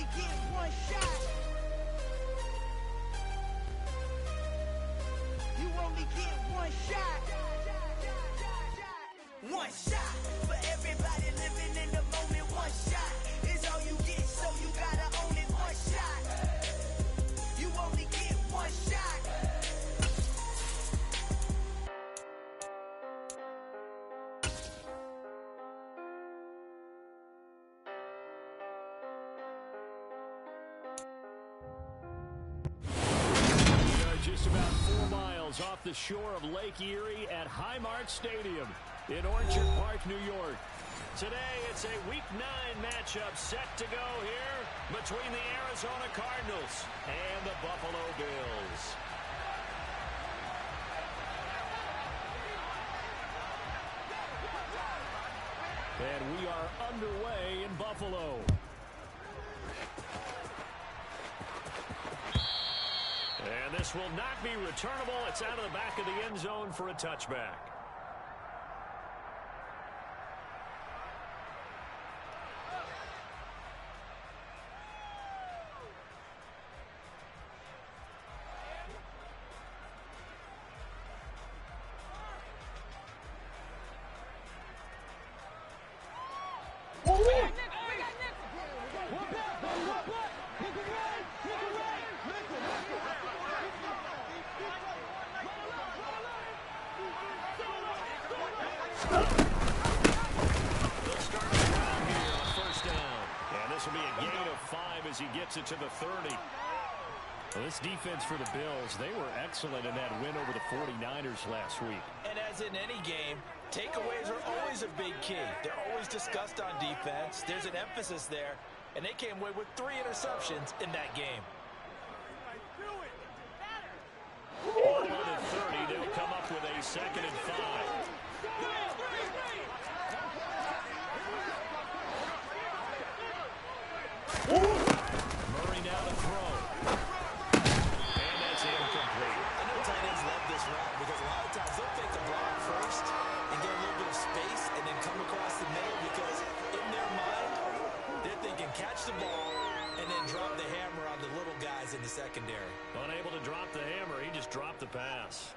only get one shot. You only get one shot. One shot for everybody living in the moment. One shot is all you get, so you gotta own it. One shot. You only get one shot. Just about 4 miles off the shore of Lake Erie at Highmark Stadium in Orchard Park, New York. Today, it's a Week 9 matchup set to go here between the Arizona Cardinals and the Buffalo Bills. And we are underway in Buffalo. And this will not be returnable. It's out of the back of the end zone for a touchback. He gets it to the 30. Well, this defense for the Bills, they were excellent in that win over the 49ers last week. And as in any game, takeaways are always a big key. They're always discussed on defense. There's an emphasis there, and they came away with 3 interceptions in that game. All in at 30, they'll come up with a 2nd and 5. Murray now to throw. And that's incomplete. I know tight ends love this route because a lot of times they'll take the block first and get a little bit of space and then come across the middle because in their mind, they're thinking catch the ball and then drop the hammer on the little guys in the secondary. Unable to drop the hammer, he just dropped the pass.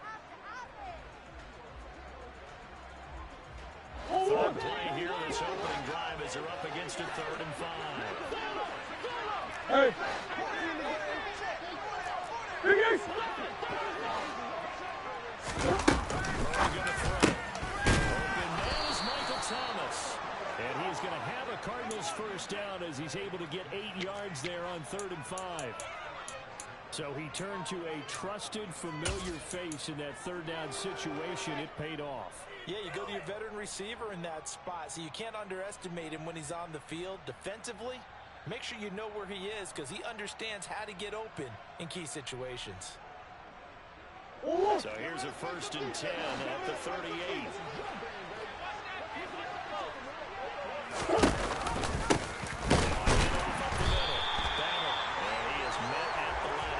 Third play here in this opening drive as they're up against a 3rd and 5. Hey. Murray going to throw. Open man is Michael Thomas. And he's going to have a Cardinals first down as he's able to get 8 yards there on 3rd and 5. So he turned to a trusted, familiar face in that 3rd down situation. It paid off. Yeah, you go to your veteran receiver in that spot, so you can't underestimate him when he's on the field. Defensively, make sure you know where he is because he understands how to get open in key situations. So here's a 1st and 10 at the 38.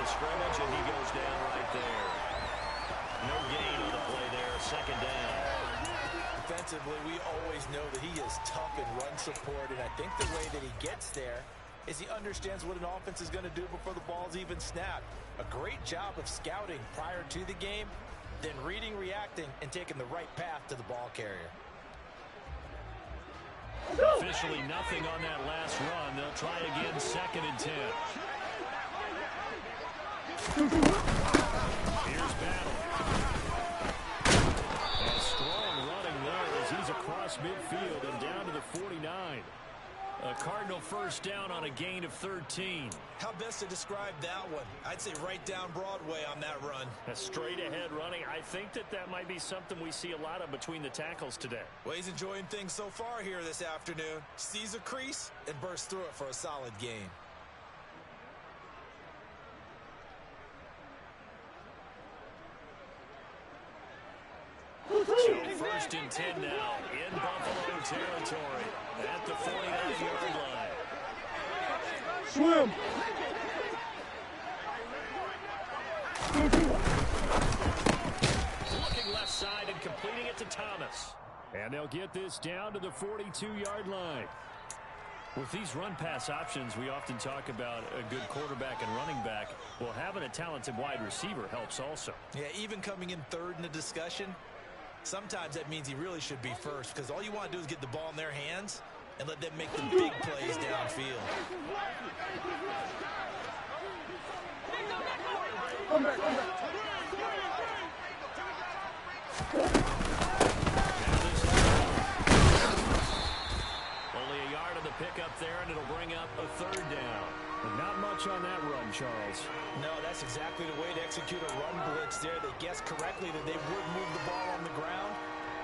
Scrimmage, and he goes down right there. No gain on the play there, 2nd down. Defensively, we always know that he is tough in run support, and I think the way that he gets there is he understands what an offense is going to do before the ball's even snapped. A great job of scouting prior to the game, then reading, reacting, and taking the right path to the ball carrier. Officially nothing on that last run. They'll try again, 2nd and 10. Here's Battle. And strong running there as he's across midfield and down to the 49. A Cardinal first down on a gain of 13. How best to describe that one? I'd say right down Broadway on that run. A straight ahead running. I think that might be something we see a lot of between the tackles today. Well, he's enjoying things so far here this afternoon. Sees a crease and bursts through it for a solid gain. So 1st and 10 now in Buffalo territory at the 49-yard line. Swim. Looking left side and completing it to Thomas. And they'll get this down to the 42-yard line. With these run-pass options, we often talk about a good quarterback and running back. Well, having a talented wide receiver helps also. Yeah, even coming in third in the discussion, sometimes that means he really should be first, because all you want to do is get the ball in their hands and let them make the big plays downfield. Come back. Only a yard of the pickup there, and it'll bring up a third down. But not much on that run, Charles. No, that's exactly the way to execute a run blitz there. They guessed correctly that they would move the ball on the ground,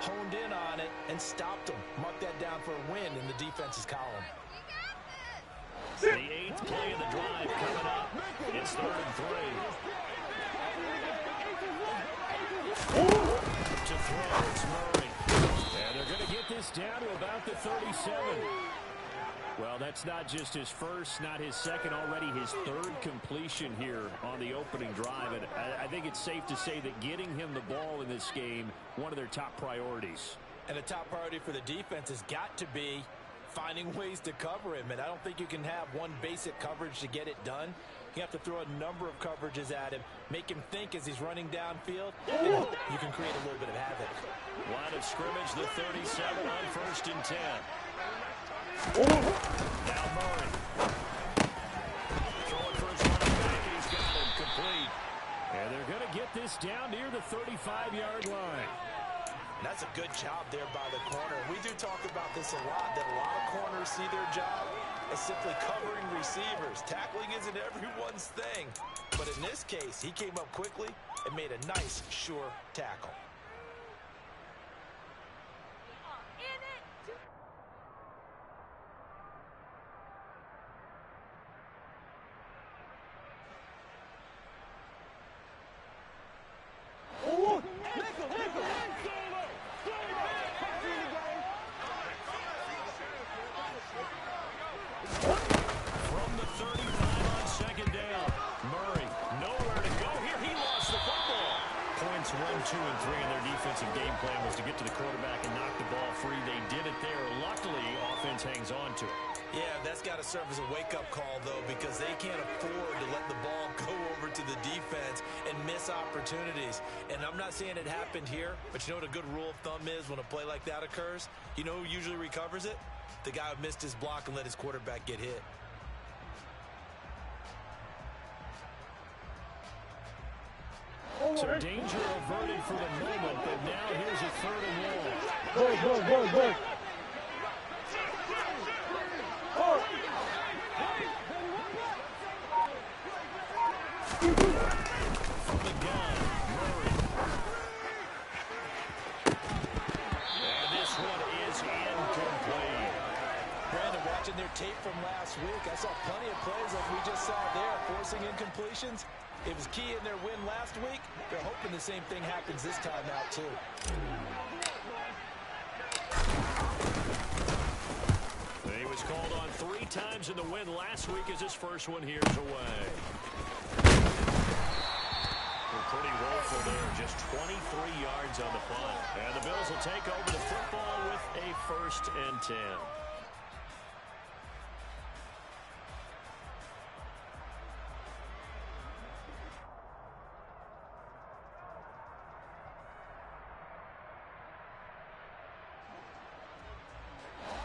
honed in on it, and stopped them. Mark that down for a win in the defense's column. The 8th play of the drive coming up. It's 3rd and 3. To throw, it's Murray. And they're going to get this down to about the 37. Well, that's not just his first, not his second, already his 3rd completion here on the opening drive. And I think it's safe to say that getting him the ball in this game, one of their top priorities. And the top priority for the defense has got to be finding ways to cover him. And I don't think you can have one basic coverage to get it done. You have to throw a number of coverages at him, make him think as he's running downfield, and you can create a little bit of havoc. Line of scrimmage, the 37 on 1st and 10. Now Murray. Throwing for his running back. He's got him complete. And they're going to get this down near the 35-yard line. That's a good job there by the corner. We do talk about this a lot, that a lot of corners see their job as simply covering receivers. Tackling isn't everyone's thing. But in this case, he came up quickly and made a nice, sure tackle. From the 35 on 2nd down. Murray, nowhere to go here. He lost the football. Points 1, 2, and 3 in their defensive game plan was to get to the quarterback and knock the ball free. They did it there. Luckily, offense hangs on to it. Yeah, that's got to serve as a wake-up call, though, because they can't afford to let the ball go over to the defense and miss opportunities. And I'm not saying it happened here, but you know what a good rule of thumb is when a play like that occurs? You know who usually recovers it? The guy who missed his block and let his quarterback get hit. So danger averted for the moment, but now here's a 3rd and long. Go. From the gun, Murray. And this one is incomplete. Brandon, watching their tape from last week, I saw plenty of plays like we just saw there, forcing incompletions. It was key in their win last week. They're hoping the same thing happens this time out, too. He was called on 3 times in the win last week as his first one here's away. We're pretty woeful there, just 23 yards on the punt. And the Bills will take over the football with a 1st and 10.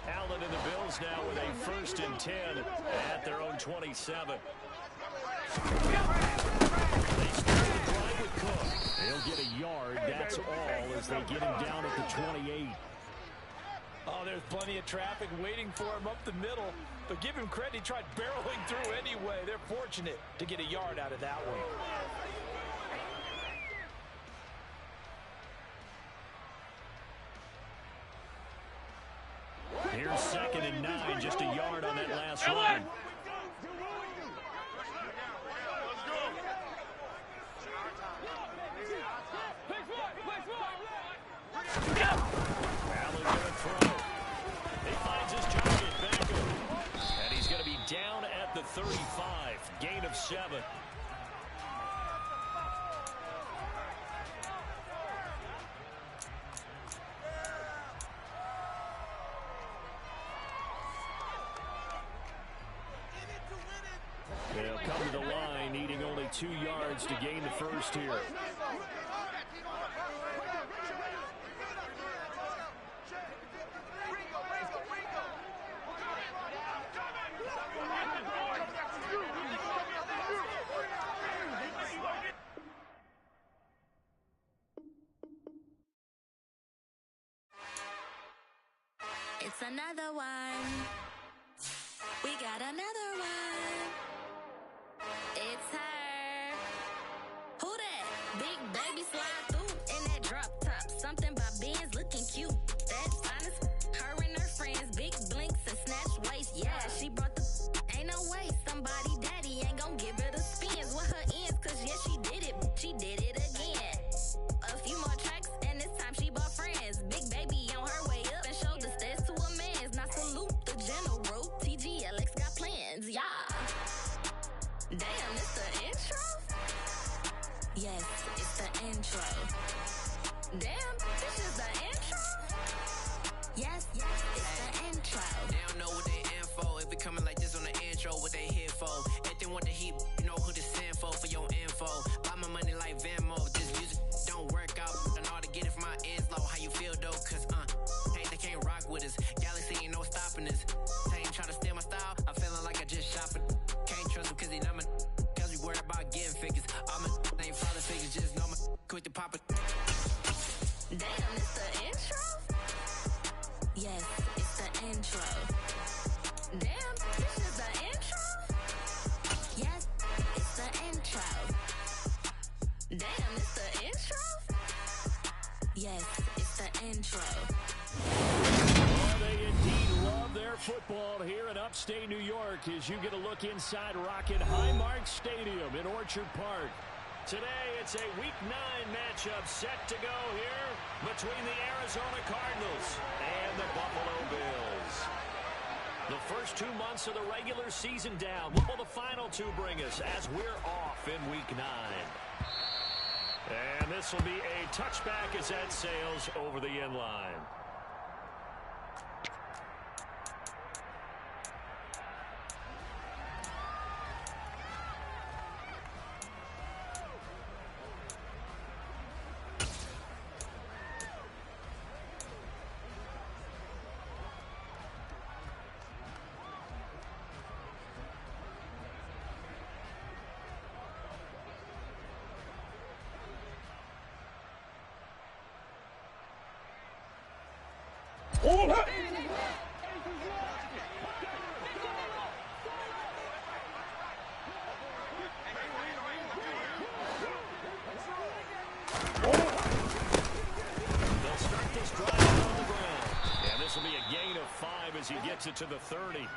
Allen and the Bills now with a 1st and 10 at their own 27. They start the drive with Cook. He'll get a yard, that's all, as they get him down at the 28. Oh, there's plenty of traffic waiting for him up the middle. But give him credit, he tried barreling through anyway. They're fortunate to get a yard out of that one. Here's 2nd and 9, just a yard on that last run. Allen going to throw. He finds his target, Beckham. And he's going to be down at the 35. Gain of 7. They'll come to the line, needing only 2 yards to gain the first here. It's another one. We got another one. It's her. Who that? Big baby slide through in that drop top. Something about Benz looking cute. That's honest. Her and her friends, big blinks and snatch waist. Yeah, she brought the. Ain't no way somebody daddy ain't gon' give her the spins with her ends. Cause yeah, she did it. She did it again. A few more tracks and this time she bought friends. Big baby on her way up and showed the stairs to a man's. Now salute the general. TGLX got plans. Yeah. Damn, it's the intro? Yes, it's the intro. Damn, this is the intro? Yes, it's the intro. They don't know what they in for. If it coming like this on the intro, what they here for? If they want the heat, you know who to send for your info. Buy my money like Venmo. This music don't work out. I know how to get it from my ends low. How you feel though? Cause hey, they can't rock with us. Galaxy ain't no stopping us. They ain't try to steal my style. I'm feeling like I just shopping. Can't trust him cause he not my. Cause we worried about getting figures. All my ain't father figures. Just know my quick to pop it. Damn, it's the intro? Yes, it's the intro. Damn, this is the intro? Yes, it's the intro. Damn, it's the intro? Yes, it's the intro. Well, they indeed love their football here in upstate New York as you get a look inside Rocket Highmark Stadium in Orchard Park. Today, it's a Week 9 matchup set to go here between the Arizona Cardinals and the Buffalo Bills. The first 2 months of the regular season down. What will the final 2 bring us as we're off in Week 9? And this will be a touchback as that sails over the end line. Hold up! They'll start this drive on the ground. And this will be a gain of 5 as he gets it to the 30.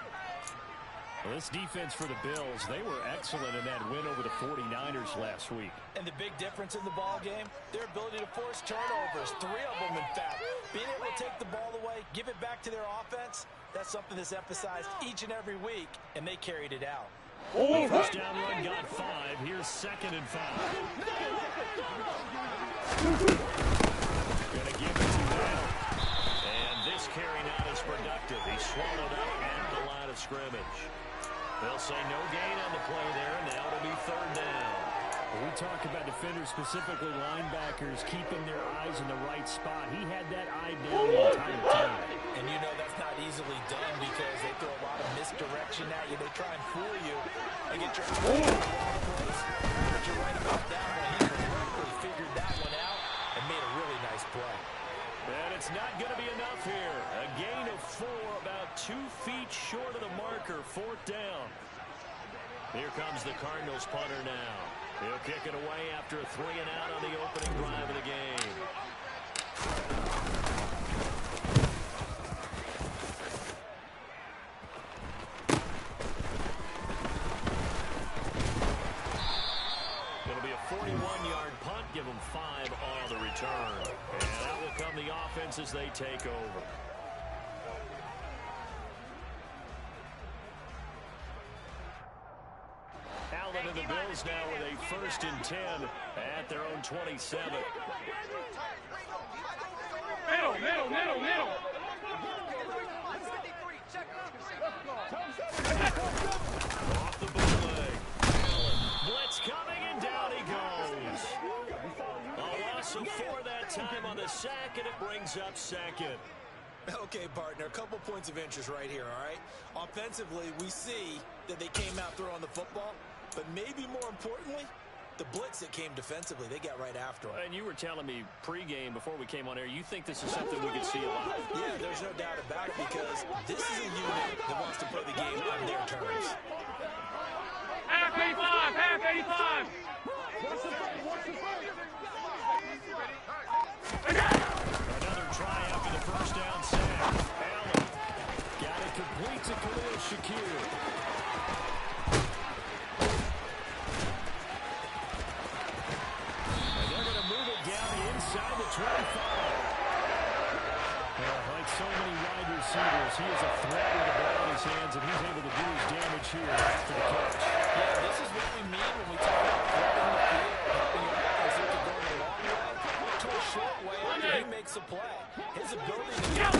Well, this defense for the Bills, they were excellent in that win over the 49ers last week. And the big difference in the ball game, their ability to force turnovers, 3 of them in fact. Being able to take the ball away, give it back to their offense, that's something that's emphasized each and every week, and they carried it out. First down run got 5. Here's 2nd and 5. Gonna give it to Bell. And this carry not as productive. He swallowed up at the line of scrimmage. They'll say no gain on the play there, and now it'll be 3rd down. We talk about defenders, specifically linebackers, keeping their eyes in the right spot. He had that eye down the entire time. And you know that's not easily done because they throw a lot of misdirection at you. They try and fool you and get your eye in the wrong place. But you're right about that one. He correctly figured that one out and made a really nice play. And it's not going to be enough here. A gain of 4, about 2 feet short of the marker, 4th down. Here comes the Cardinals punter now. He'll kick it away after a 3 and out on the opening drive of the game. It'll be a 41-yard punt, give them 5 on the return. And out will come the offense as they take over. Allen and the Bills now with a 1st and 10 at their own 27. Middle. Off the bootleg. sack, and it brings up second. Okay, partner, a couple points of interest right here, all right? Offensively, we see that they came out throwing the football, but maybe more importantly, the blitz that came defensively, they got right after them. And you were telling me pregame before we came on air, you think this is something we could see a lot? Yeah, there's no doubt about it because this is a unit that wants to play the game on their terms. Half 85, half 85. Another try after the first down sack. Allen got it complete to Khalil Shakir. And they're going to move it down inside the 25. Like so many wide receivers, he is a threat with the ball in his hands, and he's able to do his damage here after the catch. Yeah, this is what we mean when we talk about threading the field, helping your offense look at going a long way to a short way after he makes a play. His ability to do that,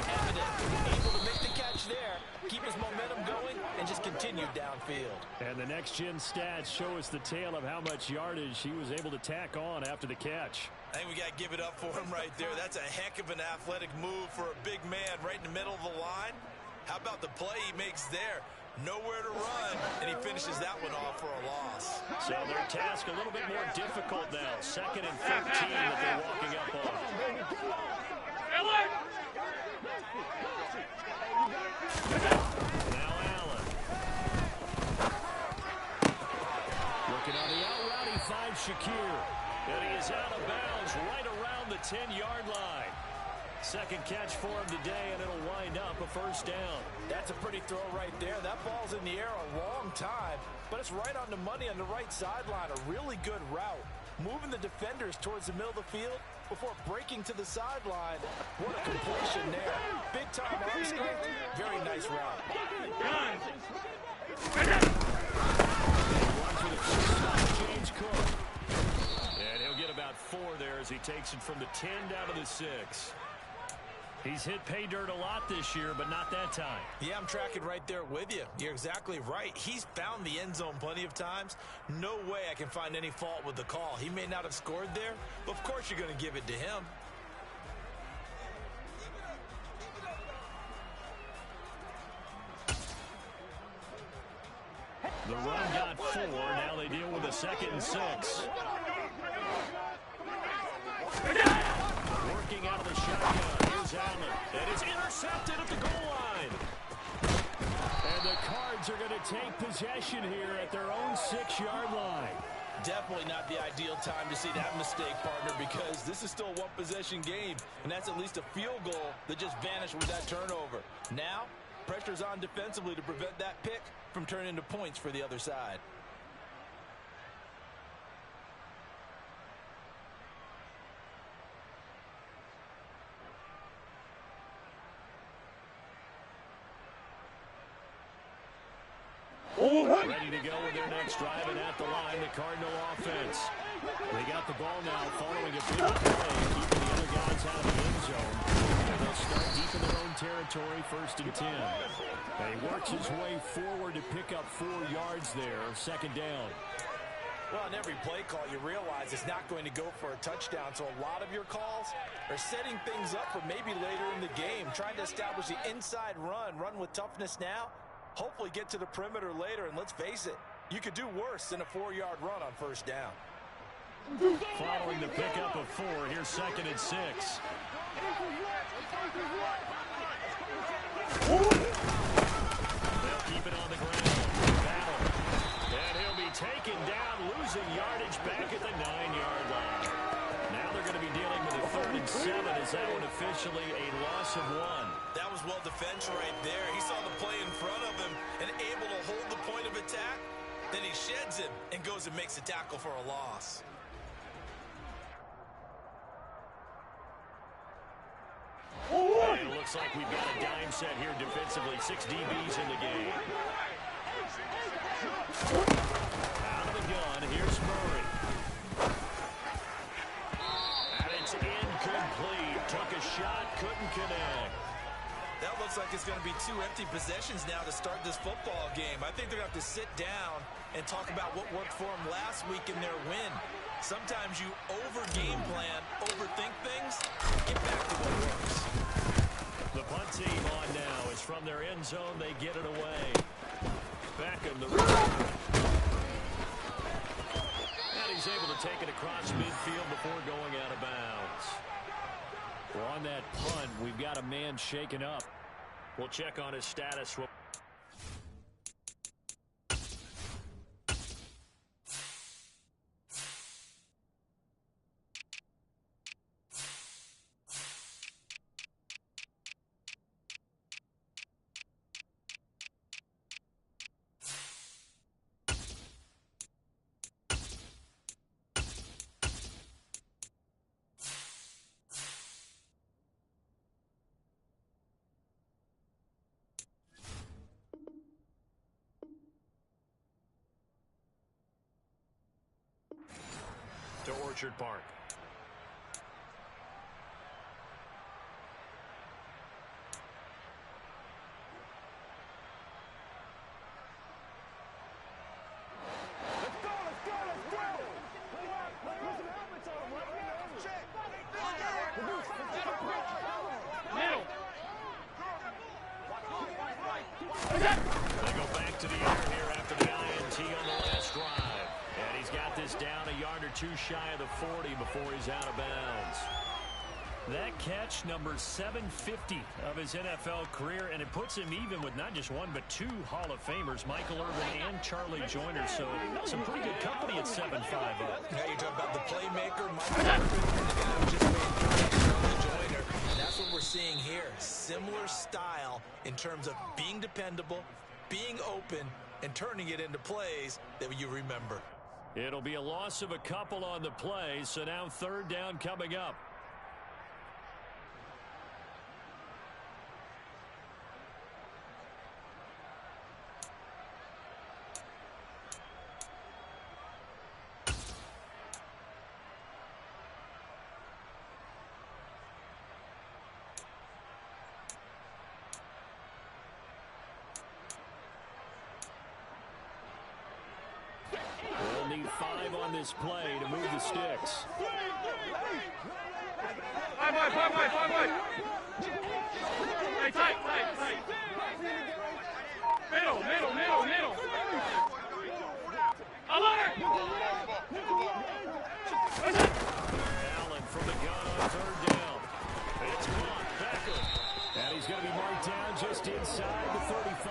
evident, able to make the catch there, keep his momentum going, and just continue downfield. And the next-gen stats show us the tale of how much yardage he was able to tack on after the catch. I think we got to give it up for him right there. That's a heck of an athletic move for a big man right in the middle of the line. How about the play he makes there? Nowhere to run, and he finishes that one off for a loss. So their task a little bit more difficult now. 2nd and 15 that they're walking up on. Now Allen. Looking on the out route, he finds Shakir. And he is out of bounds right around the 10-yard line. Second catch for him today, and it'll wind up a first down. That's a pretty throw right there. That ball's in the air a long time, but it's right on the money on the right sideline. A really good route. Moving the defenders towards the middle of the field before breaking to the sideline. What a completion there. Big-time arm strength. Very nice route. James Cook. And he'll get about 4 there as he takes it from the 10 down to the 6. He's hit pay dirt a lot this year, but not that time. Yeah, I'm tracking right there with you. You're exactly right. He's found the end zone plenty of times. No way I can find any fault with the call. He may not have scored there, but of course you're going to give it to him. The run got 4. Now they deal with a 2nd and 6. Working out of the shotgun. Here's Allen. And it's intercepted at the goal line. And the Cards are going to take possession here at their own 6-yard line. Definitely not the ideal time to see that mistake, partner, because this is still a one-possession game, and that's at least a field goal that just vanished with that turnover. Now, pressure's on defensively to prevent that pick from turning into points for the other side. Ready to go with their next drive, and at the line, the Cardinal offense. They got the ball now following a big play, keeping the other guys out of the end zone. And they'll start deep in their own territory, 1st and 10. And he works his way forward to pick up 4 yards there, 2nd down. Well, in every play call, you realize it's not going to go for a touchdown, so a lot of your calls are setting things up for maybe later in the game, trying to establish the inside run with toughness now, hopefully get to the perimeter later, and let's face it, you could do worse than a 4-yard run on 1st down. Following the pickup of 4, here's 2nd and 6. They'll keep it on the ground. Battle. And he'll be taken down, losing yardage back at the 9-yard line. Now they're going to be dealing with a 3rd and 7 as that one officially a loss of 1. That was well defense right there. He saw the play in front of him and able to hold the point of attack. Then he sheds him and goes and makes a tackle for a loss. And it looks like we've got a dime set here defensively. 6 DBs in the game. Out of the gun, here's Murray. And it's incomplete. Took a shot, couldn't connect. That looks like it's going to be 2 empty possessions now to start this football game. I think they're going to have to sit down and talk about what worked for them last week in their win. Sometimes you over-game plan, overthink things, get back to what works. The punt team on now is from their end zone. They get it away. Beckham, the and he's able to take it across midfield before going out of bounds. Well, on that punt, we've got a man shaken up. We'll check on his status. To Orchard Park. They go back to the air here after the INT on the last drive. And he's got this down a yard or two shy of the 40 before he's out of bounds. That catch, number 750 of his NFL career, and it puts him even with not just one but two Hall of Famers, Michael Irvin and Charlie Joyner. So some pretty good company at 7'5". Now you're talking about the playmaker, Michael Irvin, and the guy who just made Charlie Joyner. And that's what we're seeing here. Similar style in terms of being dependable, being open, and turning it into plays that you remember. It'll be a loss of a couple on the play, so now third down coming up. We'll need 5 on this play to move the sticks. Five. Hey, tight. Middle. Alert! Allen from the gun on third down. It's caught. Beckham. And he's going to be marked down just inside the 35.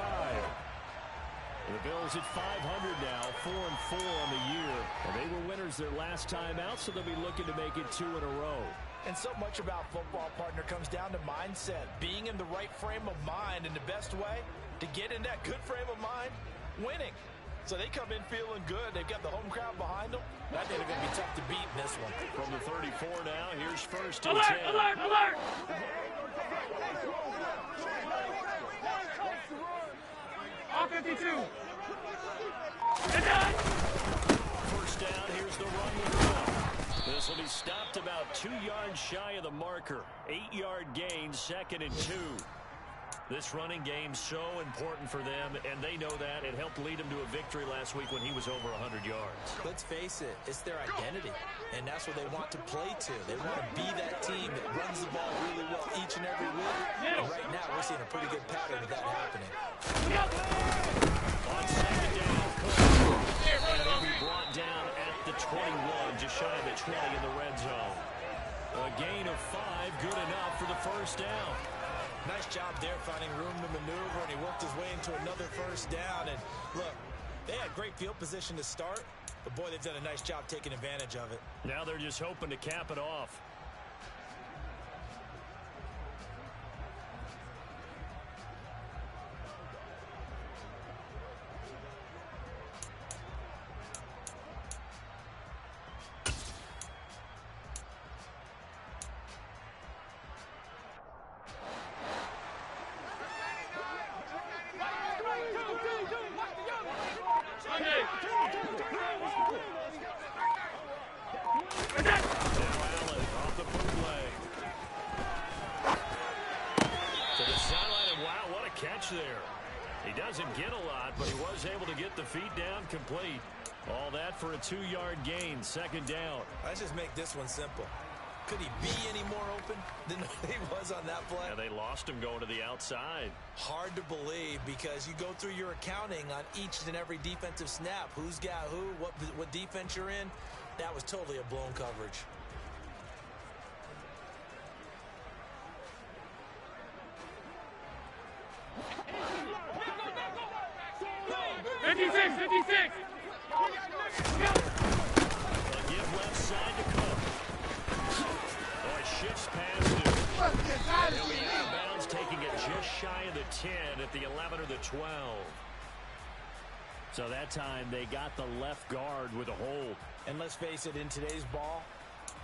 The Bills at 500 now, 4-4 on the year. And they were winners their last time out, so they'll be looking to make it 2 in a row. And so much about football, partner, comes down to mindset. Being in the right frame of mind, and the best way to get in that good frame of mind, winning. So they come in feeling good. They've got the home crowd behind them. I think they're going to be tough to beat in this one. From the 34 now, here's first and 10. Alert! All 52. First down, here's the run with Cook. This will be stopped about 2 yards shy of the marker. 8-yard gain, 2nd and 2. This running game so important for them, and they know that. It helped lead them to a victory last week when he was over 100 yards. Let's face it, it's their identity, and that's what they want to play to. They want to be that team that runs the ball really well each and every week. And right now, we're seeing a pretty good pattern of that happening. On second down, Cook. And he'll be brought down at the 21, just shy of the 20 in the red zone. A gain of 5, good enough for the first down. Nice job there finding room to maneuver, and he worked his way into another first down. And look, they had great field position to start, but boy, they've done a nice job taking advantage of it. Now they're just hoping to cap it off. There. He doesn't get a lot, but he was able to get the feet down complete. All that for a 2-yard gain, second down. Let's just make this one simple. Could he be any more open than he was on that play? Yeah, they lost him going to the outside. Hard to believe because you go through your accounting on each and every defensive snap. Who's got who, what defense you're in. That was totally a blown coverage. Give left side to Cook. Oh, it shifts past him. And he'll be out of bounds, taking it just shy of the 10 at the 11 or the 12. So that time they got the left guard with a hold. And let's face it, in today's ball,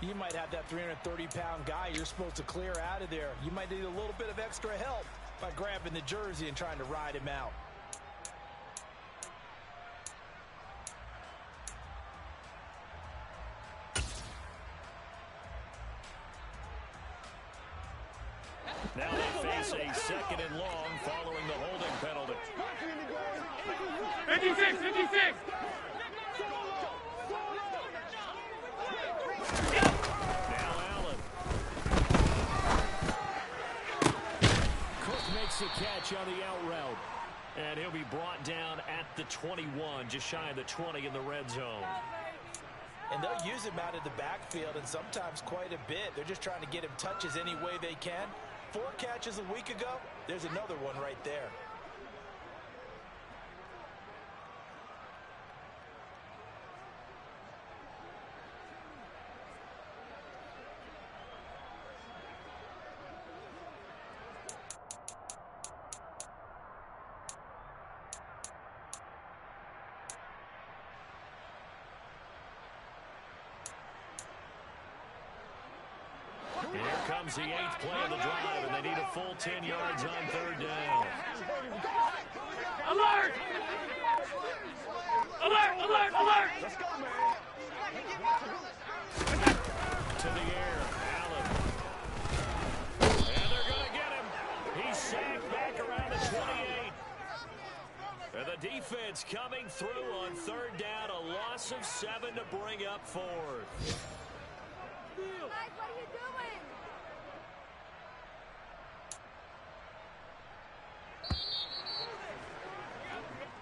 you might have that 330-pound guy you're supposed to clear out of there. You might need a little bit of extra help by grabbing the jersey and trying to ride him out. Now they face a second and long following the holding penalty. 56. Now Allen. Cook makes the catch on the out route. And he'll be brought down at the 21, just shy of the 20 in the red zone. And they'll use him out of the backfield, and sometimes quite a bit. They're just trying to get him touches any way they can. 4 catches a week ago, there's another one right there. Here comes the 8th play of the drive, and they need a full 10 yards on third down. Alert! Alert! Let's go, man. To the air, Allen. And they're going to get him. He's sacked back around the 28. And the defense coming through on third down, a loss of 7 to bring up 4th. Guys, what are you doing?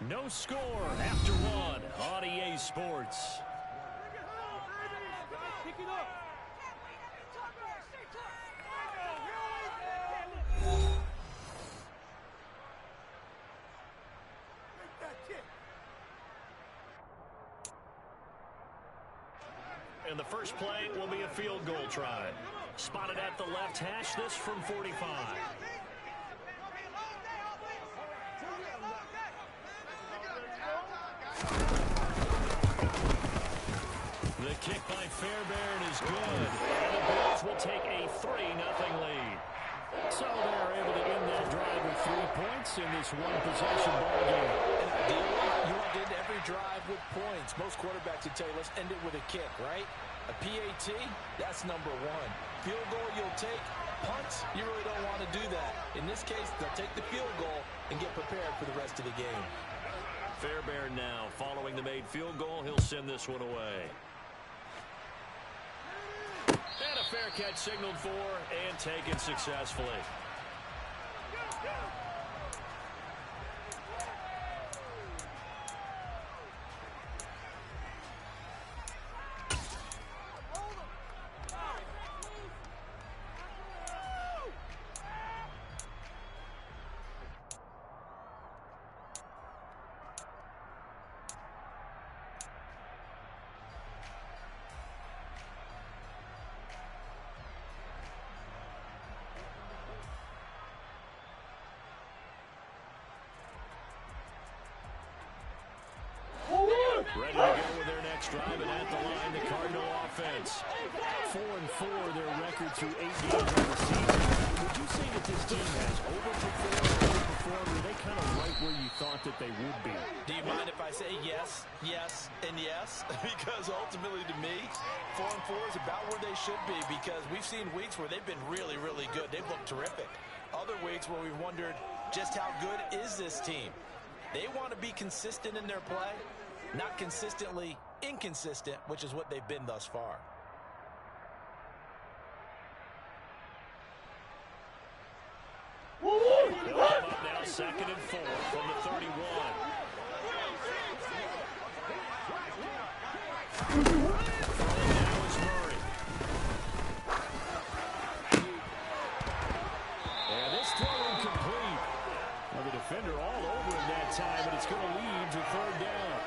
No score after 1 on EA Sports. And the first play will be a field goal try. Spotted at the left hash, this from 45. The kick by Fairbairn is good. And the Bills will take a 3-0 lead. So they're able to end that drive with 3 points in this one-possession ball game. And ideally, you want to end every drive with points. Most quarterbacks would tell you, let's end it with a kick, right? A PAT, that's number 1. Field goal you'll take. Punts, you really don't want to do that. In this case, they'll take the field goal and get prepared for the rest of the game. Fairbairn now, following the made field goal, he'll send this one away. And a fair catch signaled for and taken successfully. Ready to go with their next drive, and at the line, the Cardinal offense. 4-4, their record through 8 games of the season. Would you say that this team has overperformed, underperformed, or are they kind of right where you thought that they would be? Do you mind if I say yes, yes, and yes? Because ultimately, to me, 4-4 is about where they should be, because we've seen weeks where they've been really, really good. They've looked terrific. Other weeks where we've wondered, Just how good is this team? They want to be consistent in their play, not consistently inconsistent, which is what they've been thus far. They'll come up now 2nd and 4 from the 31. Now is Murray. And this throw incomplete. Well, the defender all over him that time, and it's going to lead to 3rd down.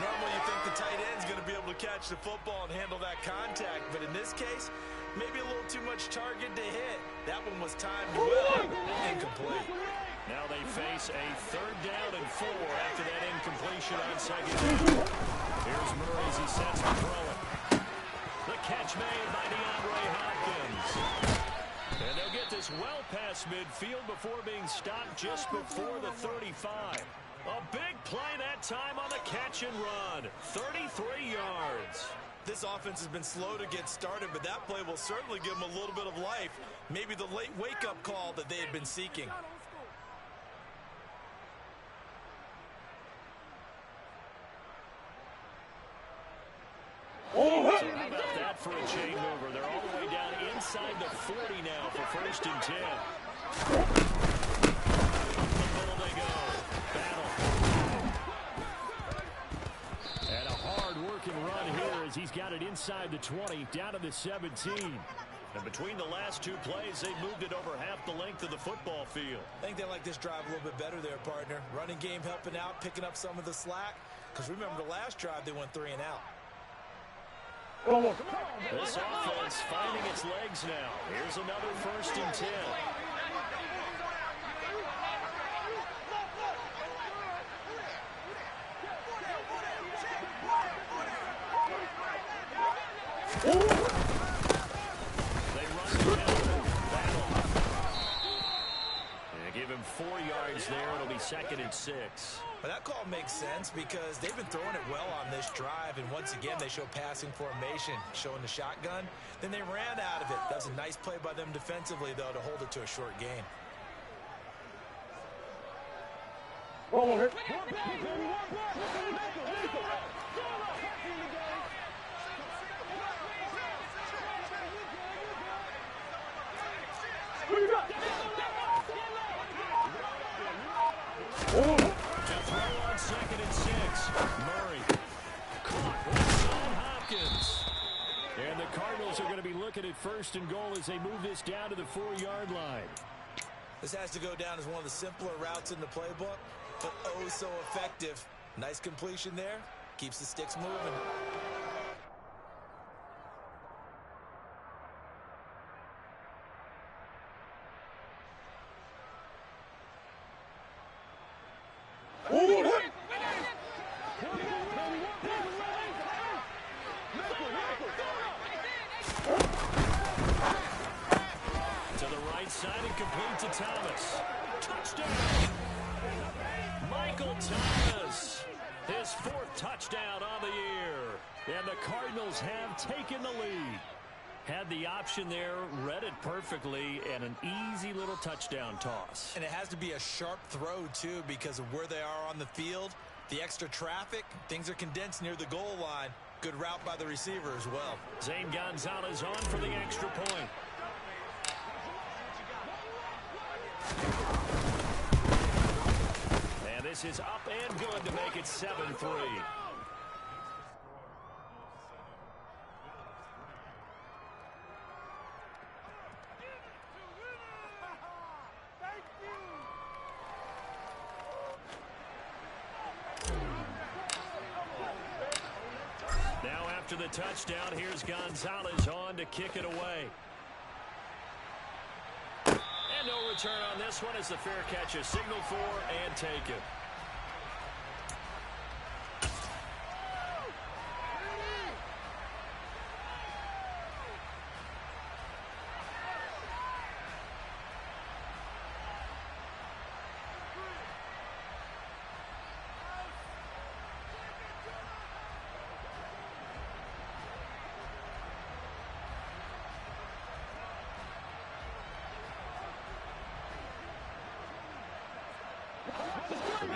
Normally you think the tight end's going to be able to catch the football and handle that contact, but in this case, maybe a little too much target to hit. That one was timed well. Incomplete. Now they face a 3rd down and 4 after that incompletion on 2nd down. Here's Murray as he sets to throw it. The catch made by DeAndre Hopkins. And they'll get this well past midfield before being stopped just before the 35. A big play that time on the catch and run. 33 yards. This offense has been slow to get started, but that play will certainly give them a little bit of life. Maybe the late wake-up call that they had been seeking. So how about that for a chain mover? They're all the way down inside the 40 now for 1st and 10. Up the middle they go. Battle. And a hard-working run here as he's got it inside the 20, down to the 17. And between the last 2 plays, they've moved it over half the length of the football field. I think they like this drive a little bit better there, partner. Running game helping out, picking up some of the slack. Because remember, the last drive, they went 3 and out. This offense finding its legs now. Here's another 1st and 10. They run the counter. Battle. They give him 4 yards there. It'll be 2nd and 6. But that call makes sense because they've been throwing it well on this drive, and once again they show passing formation, showing the shotgun. Then they ran out of it. That was a nice play by them defensively, though, to hold it to a short gain. On 2nd and 6. Murray caught with Son Hopkins. And the Cardinals are going to be looking at 1st and goal as they move this down to the 4-yard line. This has to go down as one of the simpler routes in the playbook, but oh so effective. Nice completion there. Keeps the sticks moving. To the right side and complete to Thomas. Touchdown! Michael Thomas. His 4th touchdown on the year. And the Cardinals have taken the lead. Had the option there, read it perfectly, and an easy little touchdown toss. And it has to be a sharp throw, too, because of where they are on the field. The extra traffic, things are condensed near the goal line. Good route by the receiver as well. Zane Gonzalez on for the extra point. And this is up and good to make it 7-3. Now after the touchdown, here's Gonzalez on to kick it away. And no return on this one as the fair catch is signaled for and taken.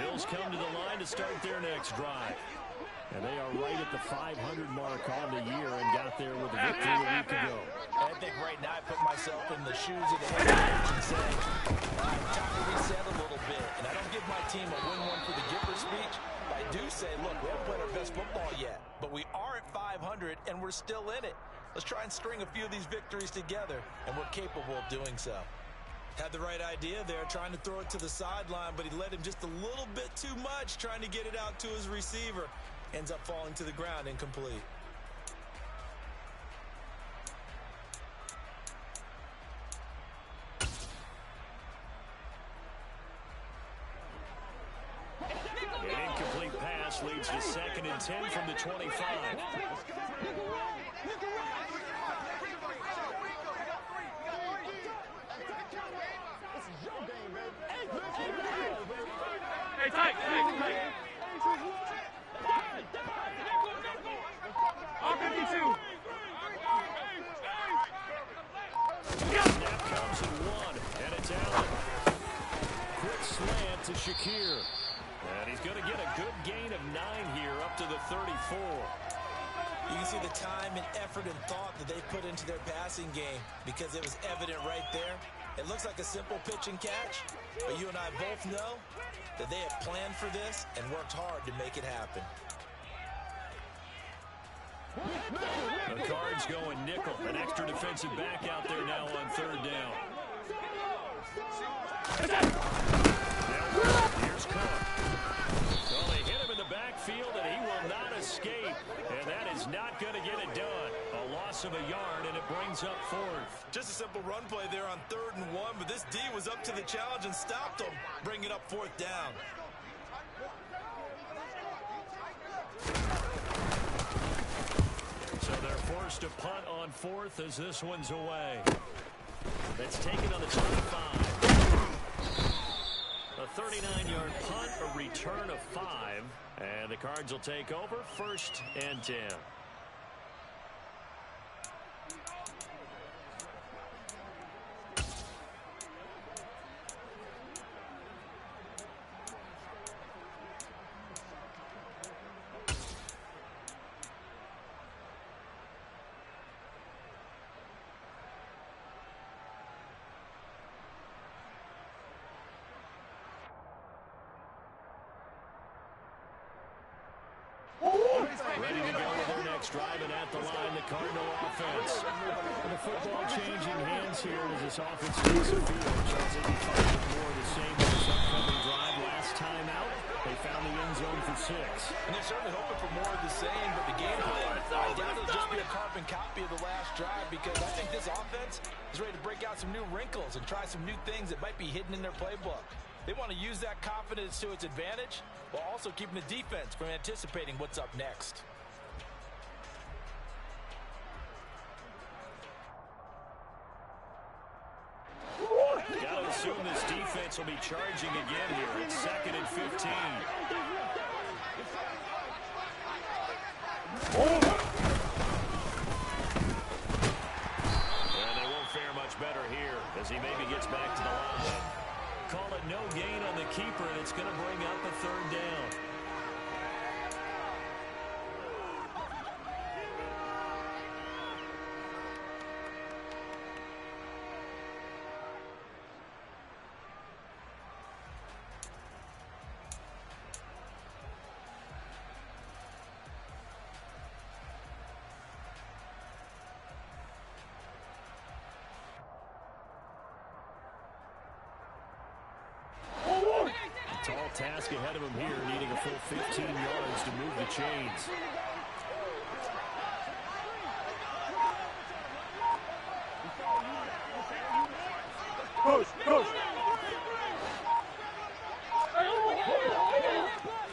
Bills come to the line to start their next drive. And they are right at the 500 mark on the year and got there with a victory a week ago. I think right now I put myself in the shoes of the head coach and say, time to reset a little bit. And I don't give my team a win one for the giver speech. But I do say, look, we haven't played our best football yet. But we are at 500 and we're still in it. Let's try and string a few of these victories together. And we're capable of doing so. Had the right idea there, trying to throw it to the sideline, but he let him just a little bit too much, trying to get it out to his receiver. Ends up falling to the ground, incomplete. An incomplete pass leads to 2nd and 10 from the 25. Hey, tight. All 52. Snap comes in 1, and it's Allen. Quick slant to Shakir. And he's going to get a good gain of 9 here up to the 34. You can see the time and effort and thought that they put into their passing game because it was evident right there. It looks like a simple pitch and catch, but you and I both know that they have planned for this and worked hard to make it happen. The Cards going nickel. An extra defensive back out there now on 3rd down. Here's Cook. Well, they hit him in the backfield, and he will not escape. And that is not going to get it done. A loss of a yard, and it brings up 4th. Just a simple run play there on 3rd and 1, but this D was up to the challenge and stopped them, bringing up 4th down. So they're forced to punt on 4th as this one's away. That's taken on the 25. A 39-yard punt, a return of 5. And the Cards will take over 1st and 10. Ready to go with their next drive, and at the line, the Cardinal offense. And the football changing hands here as this offense takes the field. Charles, they can find more of the same with this upcoming drive. Last time out, they found the end zone for 6. And they're certainly hoping for more of the same, but the game plan, I doubt it'll just be a carbon copy of the last drive because I think this offense is ready to break out some new wrinkles and try some new things that might be hidden in their playbook. They want to use that confidence to its advantage while also keeping the defense from anticipating what's up next. Got to assume this defense will be charging again here. It's 2nd and 15. And they won't fare much better here as he maybe gets back to the line. Call it no gain on the keeper, and it's going to bring up a 3rd down. Tall task ahead of him here, needing a full 15 yards to move the chains. Push.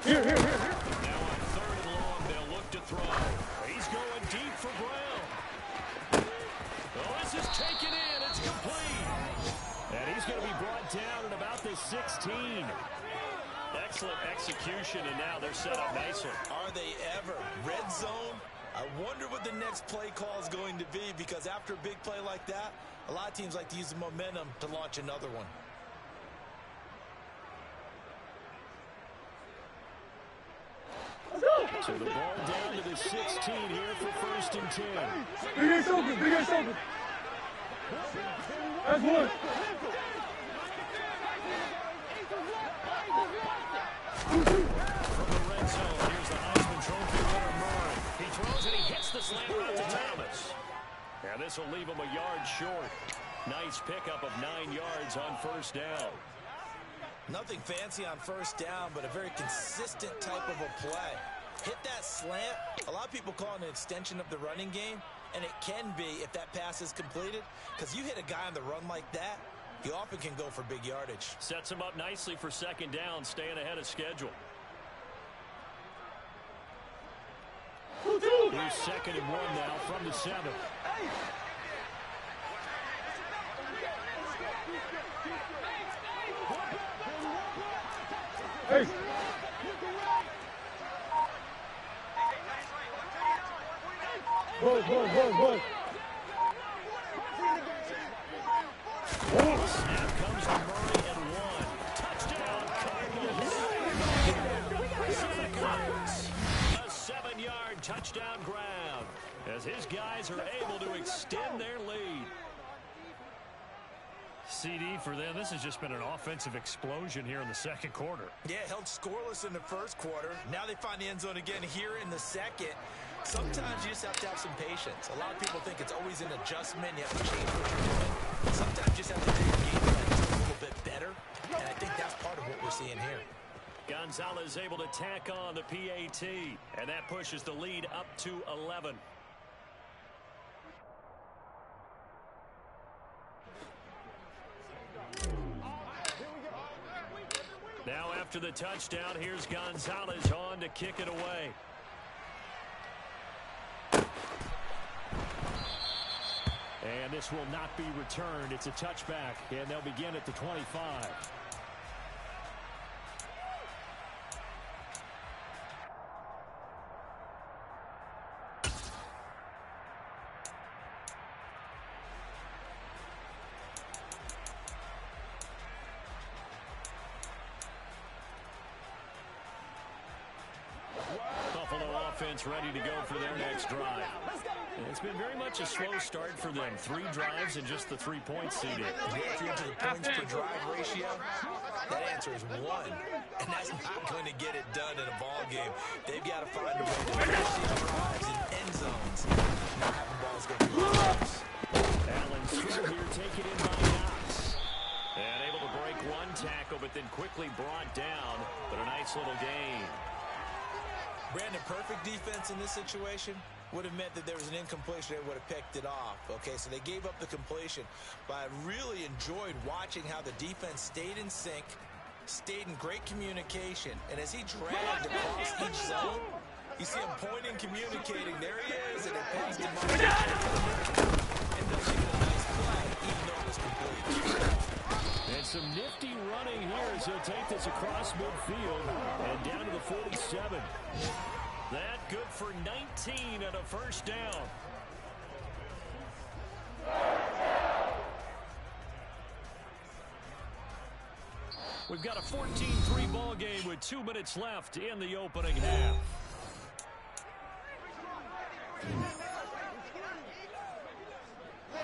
Here. Now on 3rd and long, they'll look to throw. He's going deep for Brown. Oh, this is taken in. It's complete. And he's going to be brought down at about the 16. Excellent execution, and now they're set up nicely. Are they ever? Red zone? I wonder what the next play call is going to be because after a big play like that, a lot of teams like to use the momentum to launch another one. So the ball down to the 16 here for 1st and 10. Big A's open, Big A's open. That's one. From the red zone, here's the Heisman Trophy winner, Murray. He throws and he hits the slant out to Thomas. And this will leave him a yard short. Nice pickup of 9 yards on 1st down. Nothing fancy on 1st down, but a very consistent type of a play. Hit that slant. A lot of people call it an extension of the running game, and it can be if that pass is completed, because you hit a guy on the run like that, he often can go for big yardage. Sets him up nicely for 2nd down, staying ahead of schedule. Here's 2nd and 1 now from the 7. Hey. Go. Snap comes to Murray and 1. Touchdown, Cardinals. A 7-yard touchdown grab as his guys are able to extend their lead. CD for them. This has just been an offensive explosion here in the 2nd quarter. Yeah, held scoreless in the 1st quarter. Now they find the end zone again here in the 2nd. Sometimes you just have to have some patience. A lot of people think it's always an adjustment. You have to change what you're doing. Sometimes you just have to make your game plan just a little bit better. And I think that's part of what we're seeing here. Gonzalez able to tack on the PAT, and that pushes the lead up to 11. Now after the touchdown, here's Gonzalez on to kick it away. And this will not be returned. It's a touchback, and they'll begin at the 25. Offense ready to go for their next drive. It's been very much a slow start for them. 3 drives and just the 3-point seeding. If you're into the points per drive ratio, that answer is 1. And that's not going to get it done in a ball game. They've got to find a way to finish these drives in end zones. Not having balls go through the house. Allen through here, taken in by Knox. And able to break 1 tackle, but then quickly brought down. But a nice little gain. Brandon, perfect defense in this situation would have meant that there was an incompletion. They would have picked it off. Okay, so they gave up the completion. But I really enjoyed watching how the defense stayed in sync, stayed in great communication. And as he dragged across each zone, you see him pointing, communicating. There he is, and it passed him on. And they'll make a nice play, even though it was complete. And some nifty running here as he'll take this across midfield and down to the 47. That good for 19 and a 1st down. We've got a 14-3 ball game with 2 minutes left in the opening half.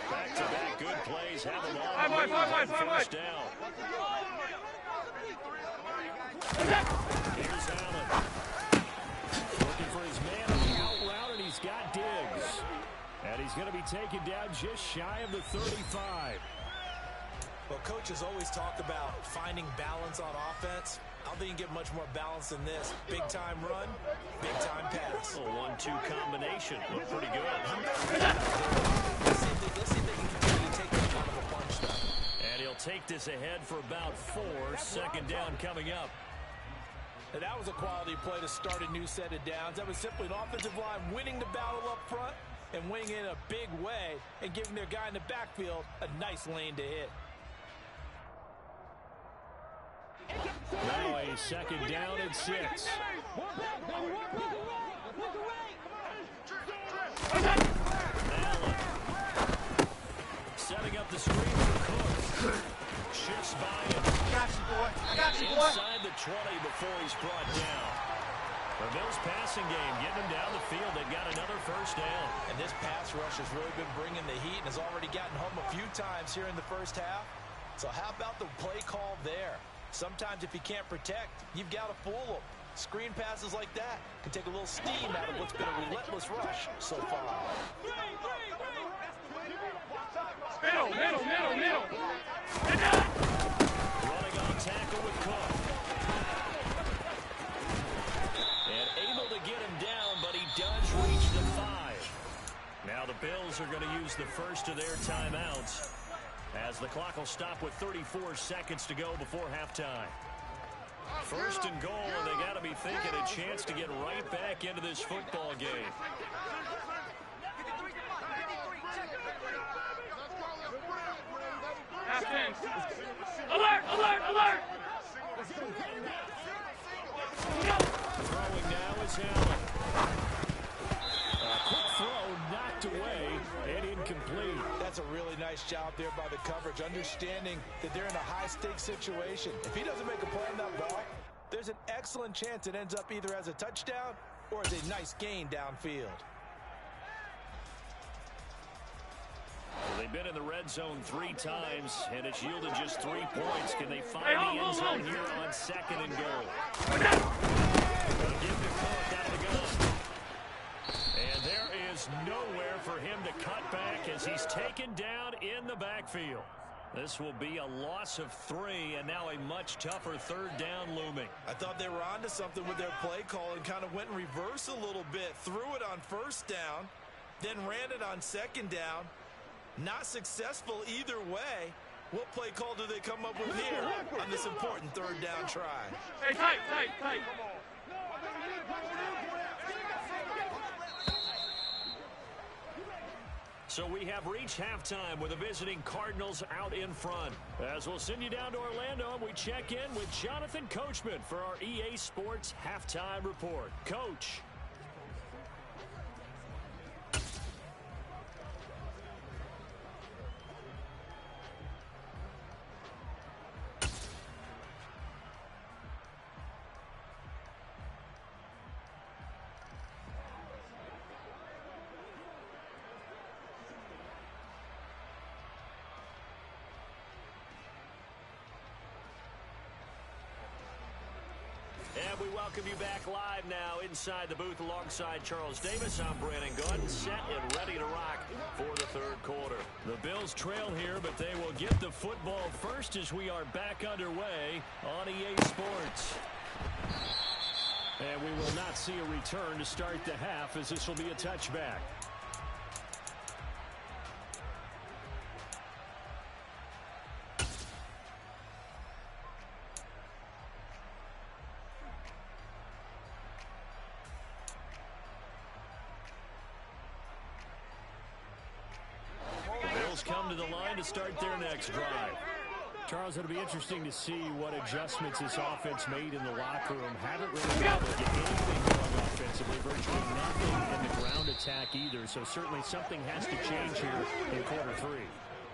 Back-to-back good plays have them on 1st down. Here's Allen. Looking for his man on the out route, and he's got Diggs. And he's going to be taken down just shy of the 35. Well, coaches always talk about finding balance on offense. I don't think you can get much more balance than this. Big-time run, big-time pass. A 1-2 combination. Looked pretty good. Let's see if they can continue to take that kind of a punch, though. And he'll take this ahead for about 4. 2nd down coming up. And that was a quality play to start a new set of downs. That was simply an offensive line winning the battle up front and winning in a big way and giving their guy in the backfield a nice lane to hit. Now a 2nd down and 6. Allen setting up the screen for Cook. Shifts by him. I got you, boy. Inside the 20 before he's brought down. The Bills passing game, getting them down the field. They've got another first down. And this pass rush has really been bringing the heat and has already gotten home a few times here in the first half. So how about the play call there? Sometimes if you can't protect, you've got to fool them. Screen passes like that can take a little steam out of what's been a relentless rush so far. Middle. Running on tackle with Cook. And able to get him down, but he does reach the 5. Now the Bills are going to use the first of their timeouts, as the clock will stop with 34 seconds to go before halftime. First and goal, and they got to be thinking a chance to get right back into this football game. Alert! Throwing now is Allen. A quick throw knocked away and incomplete. That's a really nice job there by the coverage, understanding that they're in a high-stakes situation. If he doesn't make a play on that ball, there's an excellent chance it ends up either as a touchdown or as a nice gain downfield. Well, they've been in the red zone 3 times, and it's yielded just 3 points. Can they find the end zone here on second and goal? Gonna give the Cook out of the gun. And there is nowhere for him to cut back as he's taken down in the backfield. This will be a loss of 3, and now a much tougher third down looming. I thought they were onto something with their play call and kind of went in reverse a little bit. Threw it on first down, then ran it on second down. Not successful either way. What play call do they come up with here on this important third down try? Hey, tight. So we have reached halftime with the visiting Cardinals out in front. As we'll send you down to Orlando, and we check in with Jonathan Coachman for our EA Sports Halftime Report. Coach. And we welcome you back live now inside the booth alongside Charles Davis. I'm Brandon Gordon, set and ready to rock for the third quarter. The Bills trail here, but they will get the football first as we are back underway on EA Sports. And we will not see a return to start the half, as this will be a touchback. Come to the line to start their next drive. Charles, it'll be interesting to see what adjustments this offense made in the locker room. Haven't really been able to get anything going offensively, virtually nothing in the ground attack either. So certainly something has to change here in quarter 3.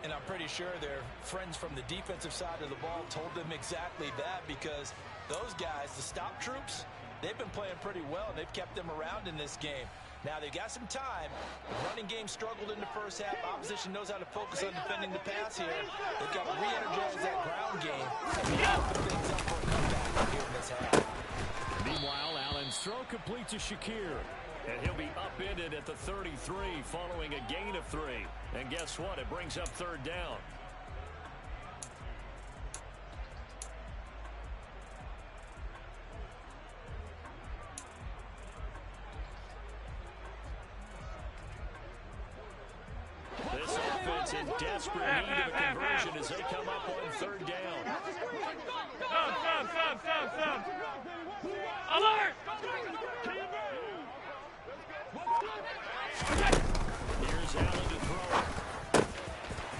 And I'm pretty sure their friends from the defensive side of the ball told them exactly that, because those guys, the stop troops, they've been playing pretty well, and they've kept them around in this game. Now, they've got some time. The running game struggled in the first half. Opposition knows how to focus on defending the pass here. They've got to re-energize that ground game and be able to put things up for a comeback here in this half. Meanwhile, Allen's throw complete to Shakir. And he'll be upended at the 33 following a gain of 3. And guess what? It brings up third down. This offense in desperate need of a conversion as they come up on third down. Stop. Alert! Here's Allen to throw.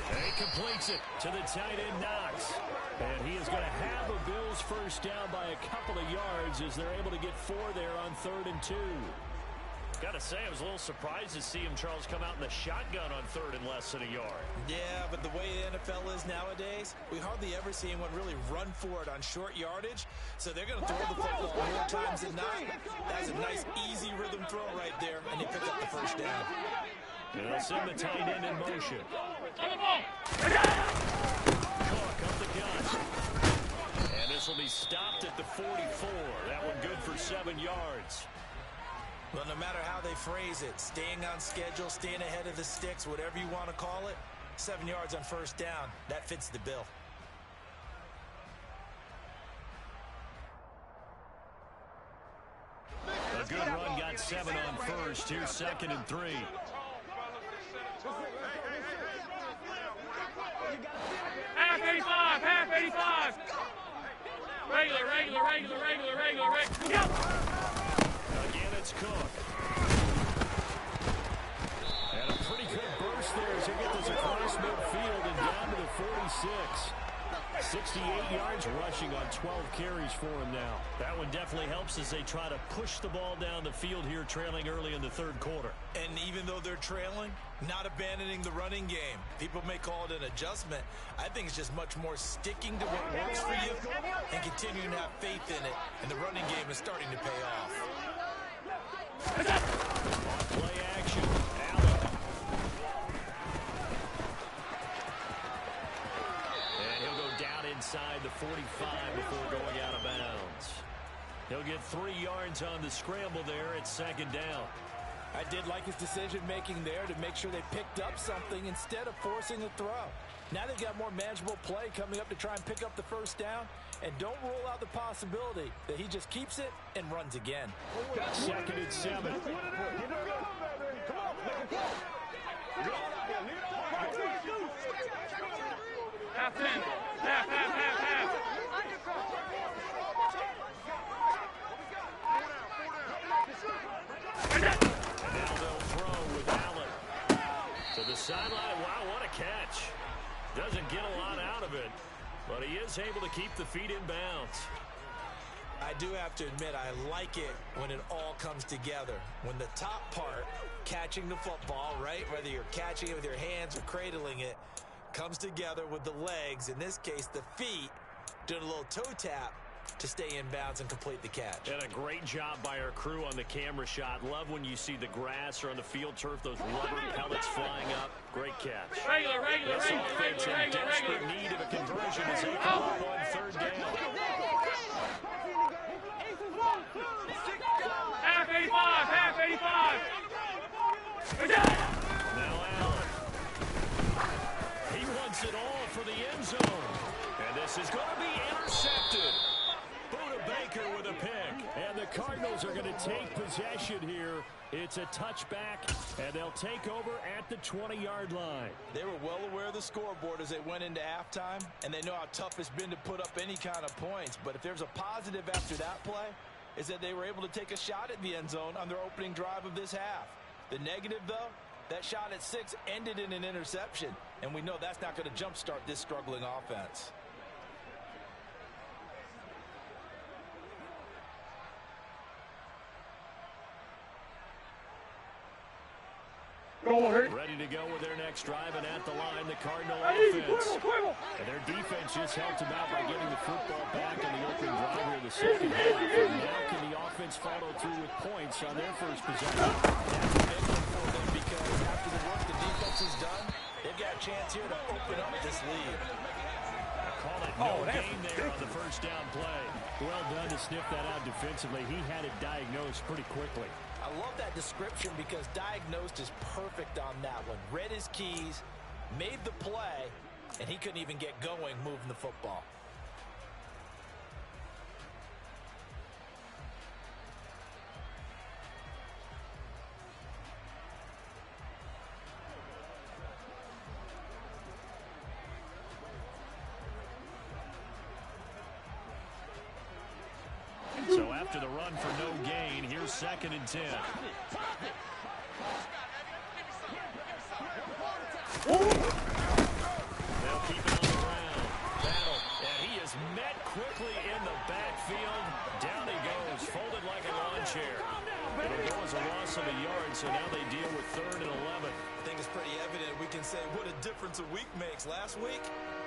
And he completes it to the tight end Knox. And he is going to have a Bills first down by a couple of yards as they're able to get 4 there on 3rd and 2. Got to say, I was a little surprised to see him, Charles, come out in the shotgun on third and less than a yard. Yeah, but the way the NFL is nowadays, we hardly ever see anyone really run for it on short yardage. So they're going to throw the football more times than not. That's a nice, easy rhythm throw right there, and they pick up the first down. And they'll send the tight end in motion. Cook up the gun. And this will be stopped at the 44. That one good for 7 yards. Well, no matter how they phrase it, staying on schedule, staying ahead of the sticks, whatever you want to call it, 7 yards on first down, that fits the bill. A good run got 7 on first. Here's 2nd and 3. Half 85, half 85. Regular. Yep. Again, it's Cook. And a pretty good burst there as he gets this across midfield and down to the 46. 68 yards rushing on 12 carries for him now. That one definitely helps as they try to push the ball down the field here, trailing early in the third quarter. And even though they're trailing, not abandoning the running game. People may call it an adjustment. I think it's just much more sticking to what works for you and continuing to have faith in it. And the running game is starting to pay off. On play action, Allen. And he'll go down inside the 45 before going out of bounds. He'll get 3 yards on the scramble there at 2nd down. I did like his decision-making there to make sure they picked up something instead of forcing a throw. Now they've got more manageable play coming up to try and pick up the first down. And don't rule out the possibility that he just keeps it and runs again. 2nd and 7. Half 10. Half. Now they'll throw with Allen. To the sideline. Wow, what a catch. Doesn't get a lot out of it, but he is able to keep the feet in bounds. I do have to admit, I like it when it all comes together. When the top part, catching the football, right, whether you're catching it with your hands or cradling it, comes together with the legs, in this case the feet, doing a little toe tap to stay in bounds and complete the catch. And a great job by our crew on the camera shot. Love when you see the grass or on the field turf, those rubber pellets flying up. Great catch. Regular. This offense in desperate need of a conversion as they come up on 3rd down. Half 85. Now Allen. He wants it all for the end zone. And this is going to be intercepted. Buda Baker with a pick. And the Cardinals are going to take possession here. It's a touchback, and they'll take over at the 20-yard line. They were well aware of the scoreboard as they went into halftime, and they know how tough it's been to put up any kind of points. But if there's a positive after that play, is that they were able to take a shot at the end zone on their opening drive of this half. The negative, though, that shot at 6 ended in an interception, and we know that's not going to jumpstart this struggling offense. Ready to go with their next drive, and at the line, the Cardinal offense. And their defense just helped them out by getting the football back on the opening drive here in the second half. And now can the offense follow through with points on their first possession? That's a big one for them because after the work the defense has done, they've got a chance here to open up this lead. Call it no gain there on the first down play. Well done to sniff that out defensively. He had it diagnosed pretty quickly. I love that description because diagnosed is perfect on that one. Read his keys, made the play, and he couldn't even get going moving the football. So after the run for no gain, here's 2nd and 10. They'll keep it on the ground. Battle. And he is met quickly in the backfield. Down he goes, folded like a lawn chair. It'll go as a loss of a yard, so now they deal with 3rd and 11. I think it's pretty evident we can say what a difference a week makes. Last week,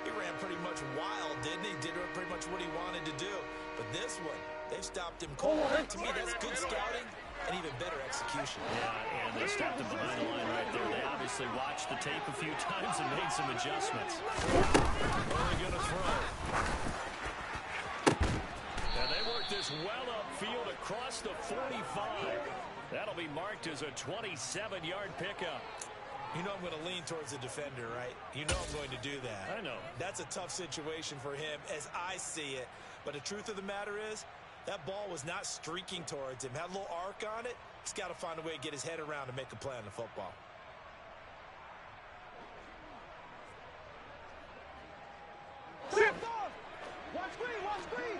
he ran pretty much wild, didn't he? Did pretty much what he wanted to do. But this one, they've stopped him cold. To me, that's good scouting and even better execution. Yeah, and they stopped him behind the line right there. They obviously watched the tape a few times and made some adjustments. Murray going to throw. And they work this well upfield across the 45. That'll be marked as a 27-yard pickup. You know I'm going to lean towards the defender, right? You know I'm going to do that. I know. That's a tough situation for him as I see it. But the truth of the matter is, that ball was not streaking towards him. Had a little arc on it. He's got to find a way to get his head around and make a play on the football. Watch screen, watch screen.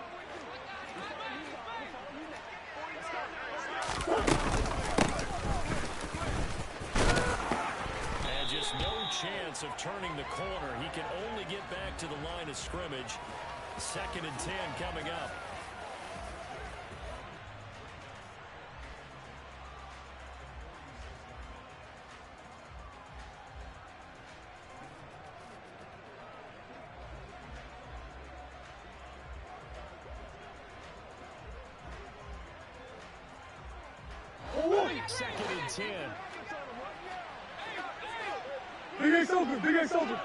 And just no chance of turning the corner. He can only get back to the line of scrimmage. 2nd and 10 coming up. Second and 10. Big A's open, Big A's open.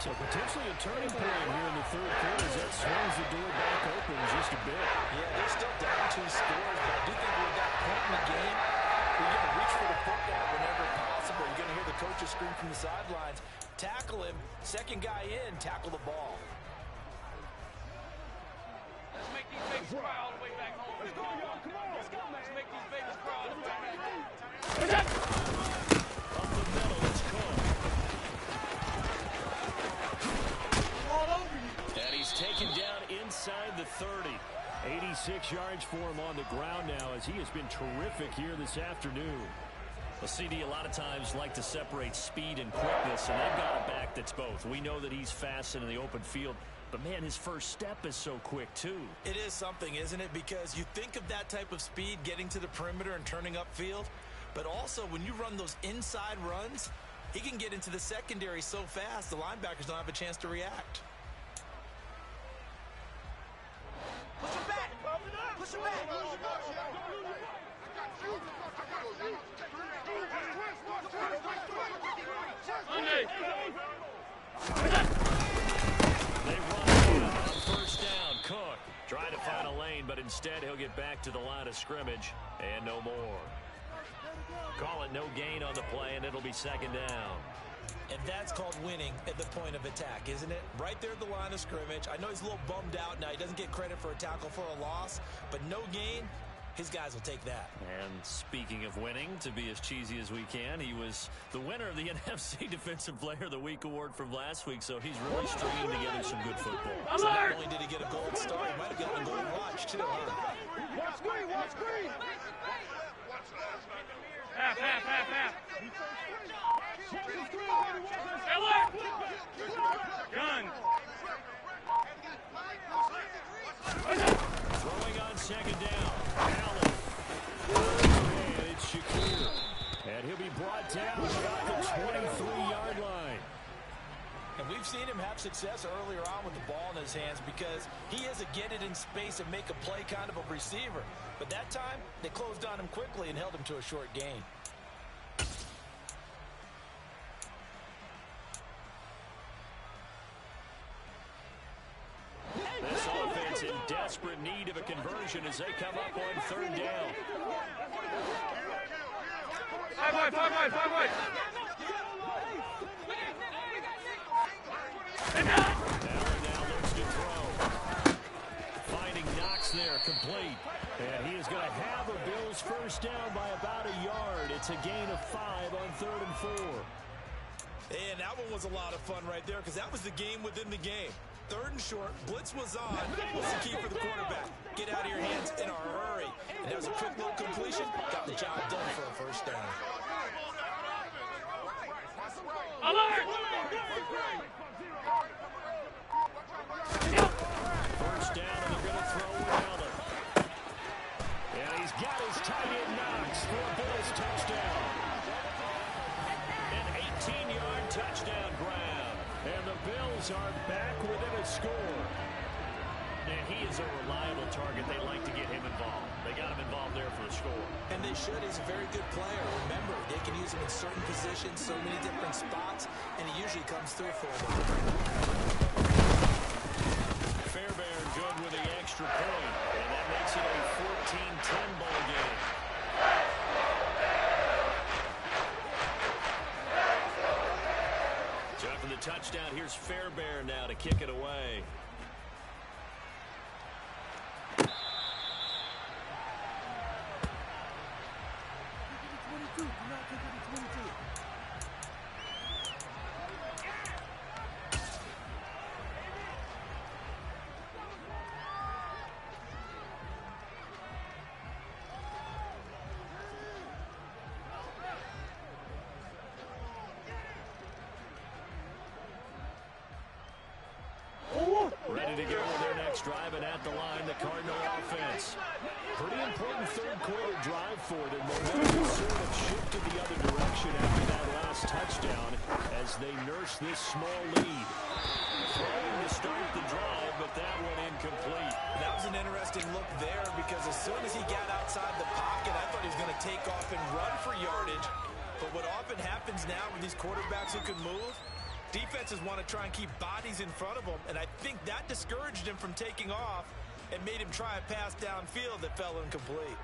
So potentially a turning point here in the 3rd quarter as that swings the door back open just a bit. Yeah, they're still down 2 scores, but I do think we're at that point in the game where you're going to reach for the football whenever possible. You're going to hear the coaches scream from the sidelines. Tackle him. 2nd guy in, tackle the ball. Let's make these babies cry all the way back home. Let's go, y'all. Come on. Let's go, man. Let's make these babies cry all the way back home. Up the middle, it's Cook. And he's taken down inside the 30. 86 yards for him on the ground now as he has been terrific here this afternoon. Well, CD, a lot of times like to separate speed and quickness, and they've got a back that's both. We know that he's fast in the open field, but, man, his first step is so quick, too. It is something, isn't it? Because you think of that type of speed getting to the perimeter and turning upfield, but also when you run those inside runs, he can get into the secondary so fast the linebackers don't have a chance to react. Push him back. Push him back. They run on 1st down. Cook trying to find a lane, but instead he'll get back to the line of scrimmage and no more. Call it no gain on the play, and it'll be 2nd down. And that's called winning at the point of attack, isn't it? Right there at the line of scrimmage. I know he's a little bummed out now. He doesn't get credit for a tackle for a loss, but no gain, his guys will take that. And speaking of winning, to be as cheesy as we can, he was the winner of the NFC Defensive Player of the Week award from last week, so he's really stringing together some good football. So not only did he get a gold star, he might have gotten a gold watch, too, huh? Watch screen, watch screen. Half. Gun. Throwing on 2nd down. Allen. And it's Shakir. And he'll be brought down about the 23-yard line. And we've seen him have success earlier on with the ball in his hands because he is a get it in space and make a play kind of a receiver. But that time, they closed on him quickly and held him to a short gain. This offense in desperate need of a conversion as they come up on 3rd down. Five wide. Allen now looks to throw. Finding Knox there, complete. And he is going to have a Bills 1st down by about a yard. It's a gain of 5 on 3rd and 4. And that one was a lot of fun right there because that was the game within the game. 3rd and short, blitz was on. What's the key for the quarterback? Get out of your hands in a hurry. And that was a quick little completion. Got the job done for a 1st down. Alert! First down, and they're going to throw without it. And he's got his tight end Knox for a Bills touchdown. An 18-yard touchdown grab. And the Bills are back within a score. And he is a reliable target. They like to get him involved. They got him involved there for the score. And they should. He's a very good player. Remember, they can use him in certain positions, so many different spots, and he usually comes through for them. Fairbairn good with the extra point, and that makes it a 14-10 ball game. Jumping the touchdown, here's Fairbairn now to kick it away. Ready to go with their next drive, and at the line, the Cardinal offense. Pretty important third quarter drive for them. Momentum sort of shifted the other direction after that last touchdown as they nurse this small lead. Trying to start the drive, but that one incomplete. That was an interesting look there because as soon as he got outside the pocket, I thought he was going to take off and run for yardage. But what often happens now with these quarterbacks who can move, defenses want to try and keep bodies in front of them, and I think that discouraged him from taking off and made him try a pass downfield that fell incomplete.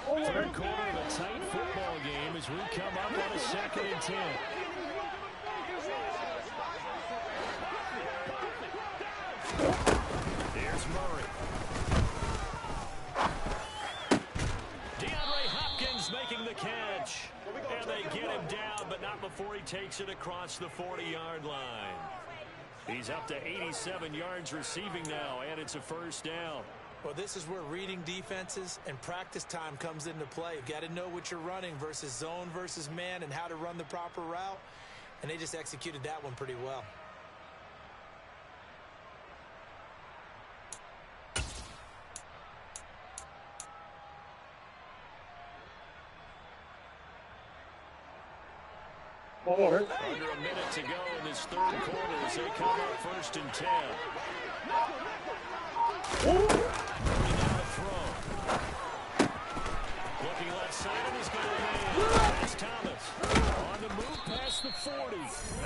Third quarter of a tight football game as we come up on a 2nd and 10. Here's Murray. Making the catch, and they get him down, but not before he takes it across the 40-yard line. He's up to 87 yards receiving now, and it's a first down. Well, this is where reading defenses and practice time comes into play. You've got to know what you're running versus zone versus man and how to run the proper route, and they just executed that one pretty well. Under a minute to go in this third quarter as they come up 1st and 10. Murray now to throw. Looking left side, and he's going to land. That's Thomas on the move past the 40.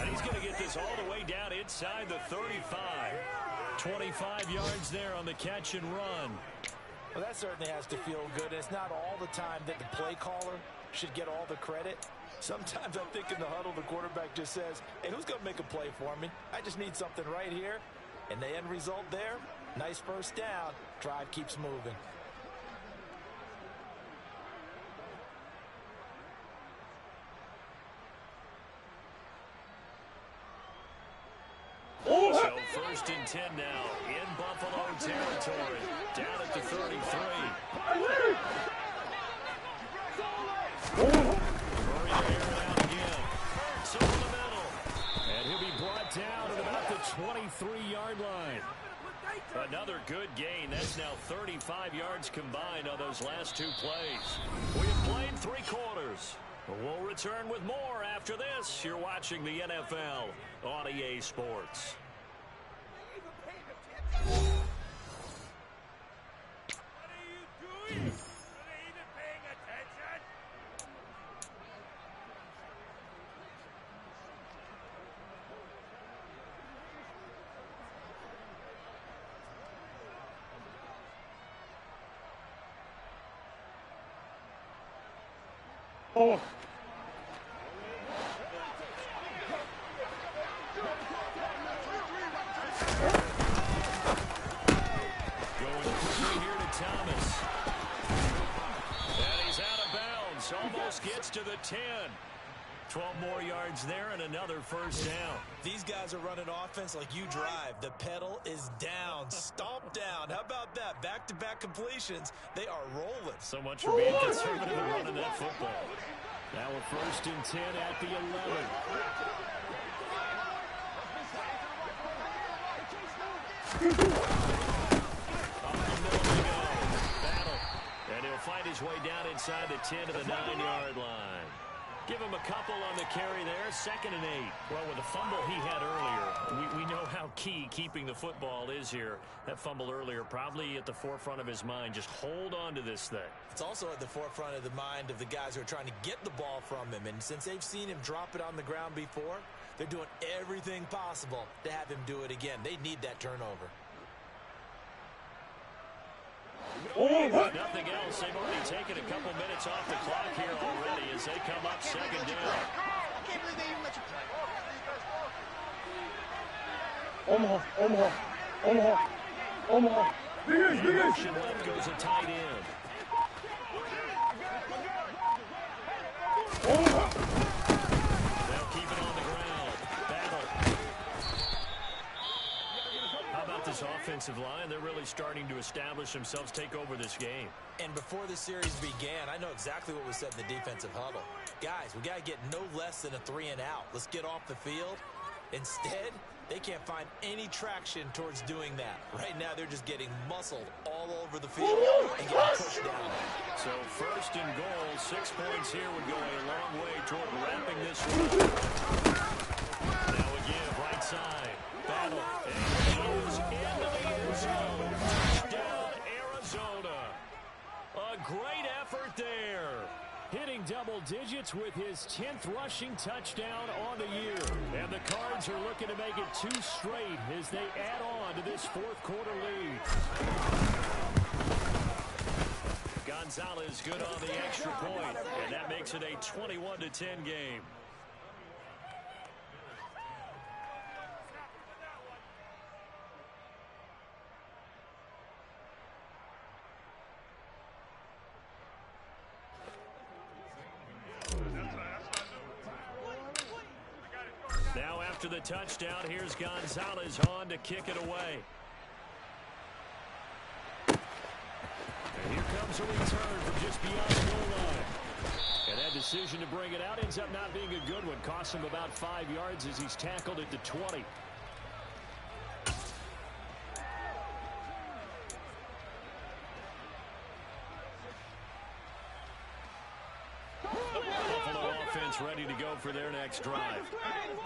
And he's going to get this all the way down inside the 35. 25 yards there on the catch and run. Well, that certainly has to feel good. It's not all the time that the play caller should get all the credit. Sometimes I think in the huddle, the quarterback just says, hey, who's going to make a play for me? I just need something right here. And the end result there, nice first down. Drive keeps moving. So 1st and 10 now in Buffalo territory. Down at the 33. Murray to air it out again. Hurts over the middle. And he'll be brought down at about the 23-yard line. Another good gain. That's now 35 yards combined on those last two plays. We have played 3 quarters. We'll return with more after this. You're watching the NFL on EA Sports. What are you doing? Are they even paying attention? Going quickly here to Thomas. And he's out of bounds. Almost gets to the 10. 12 more yards there and another first down. These guys are running offense like you drive. The pedal is down, stomp down. How about that? Back-to-back completions. They are rolling. So much for being conservative and running that football. Now a 1st and 10 at the 11. Up the middle they go. Battle. And he'll find his way down inside the 10 to the 9-yard line. Give him a couple on the carry there. 2nd and 8. Well, with the fumble he had earlier, we know how key keeping the football is here. That fumble earlier probably at the forefront of his mind. Just hold on to this thing. It's also at the forefront of the mind of the guys who are trying to get the ball from him. And since they've seen him drop it on the ground before, they're doing everything possible to have him do it again. They need that turnover. If nothing else, they've already taken a couple minutes off the clock here already as they come up 2nd down. I can't believe they even let you play. Omaha. The motion left goes a tight end. They'll keep it on the ground. Battle. How about this offensive line? They're really starting to establish themselves, take over this game. And before the series began, I know exactly what was said in the defensive huddle. Guys, we got to get no less than a 3 and out. Let's get off the field. Instead, they can't find any traction towards doing that. Right now, they're just getting muscled all over the field and getting pushed down. So 1st and goal, 6 points here would go a long way toward wrapping this one. Now again, right side. Battle. And he is into the end zone. Touchdown, Arizona. A great effort there. Hitting double digits with his 10th rushing touchdown on the year. And the Cards are looking to make it 2 straight as they add on to this 4th quarter lead. Gonzalez good on the extra point, and that makes it a 21-10 game. Now after the touchdown, here's Gonzalez on to kick it away. And here comes a return from just beyond the goal line. And that decision to bring it out ends up not being a good one. Costs him about 5 yards as he's tackled at the 20. Ready to go for their next drive.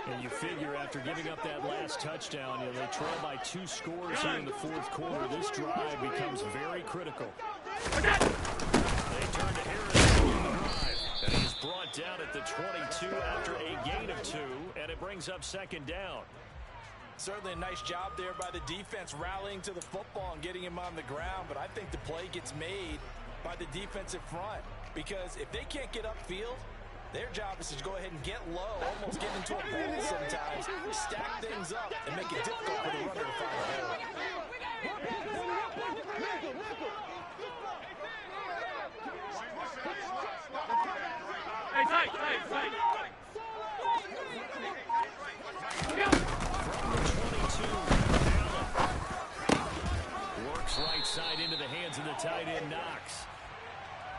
And you figure after giving up that last touchdown, they trail by 2 scores here in the 4th quarter. This drive becomes very critical. They turn to Harris in the drive. And he's brought down at the 22 after a gain of 2, and it brings up 2nd down. Certainly a nice job there by the defense rallying to the football and getting him on the ground, but I think the play gets made by the defensive front because if they can't get upfield, their job is to go ahead and get low, almost get into a ball sometimes, stack things up, and make it difficult for the runner to find a hole. Hey, tight. Works right side into the hands of the tight end, Knox.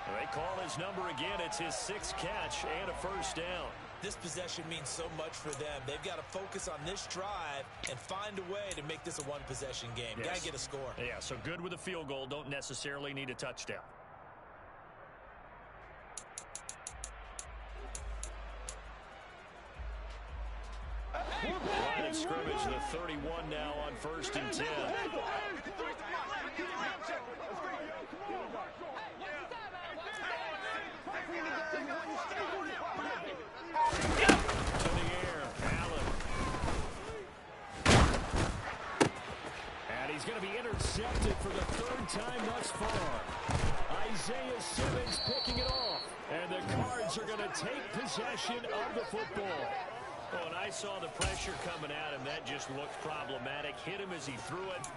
They call his number again. It's his 6th catch and a first down. This possession means so much for them. They've got to focus on this drive and find a way to make this a one-possession game. Yes. Got to get a score. Yeah, so good with a field goal. Don't necessarily need a touchdown. Line of scrimmage, the 31 now on 1st and 10. To the air, Allen. And he's going to be intercepted for the 3rd time thus far. Isaiah Simmons picking it off. And the Cards are going to take possession of the football. Oh, and I saw the pressure coming at him. That just looked problematic. Hit him as he threw it,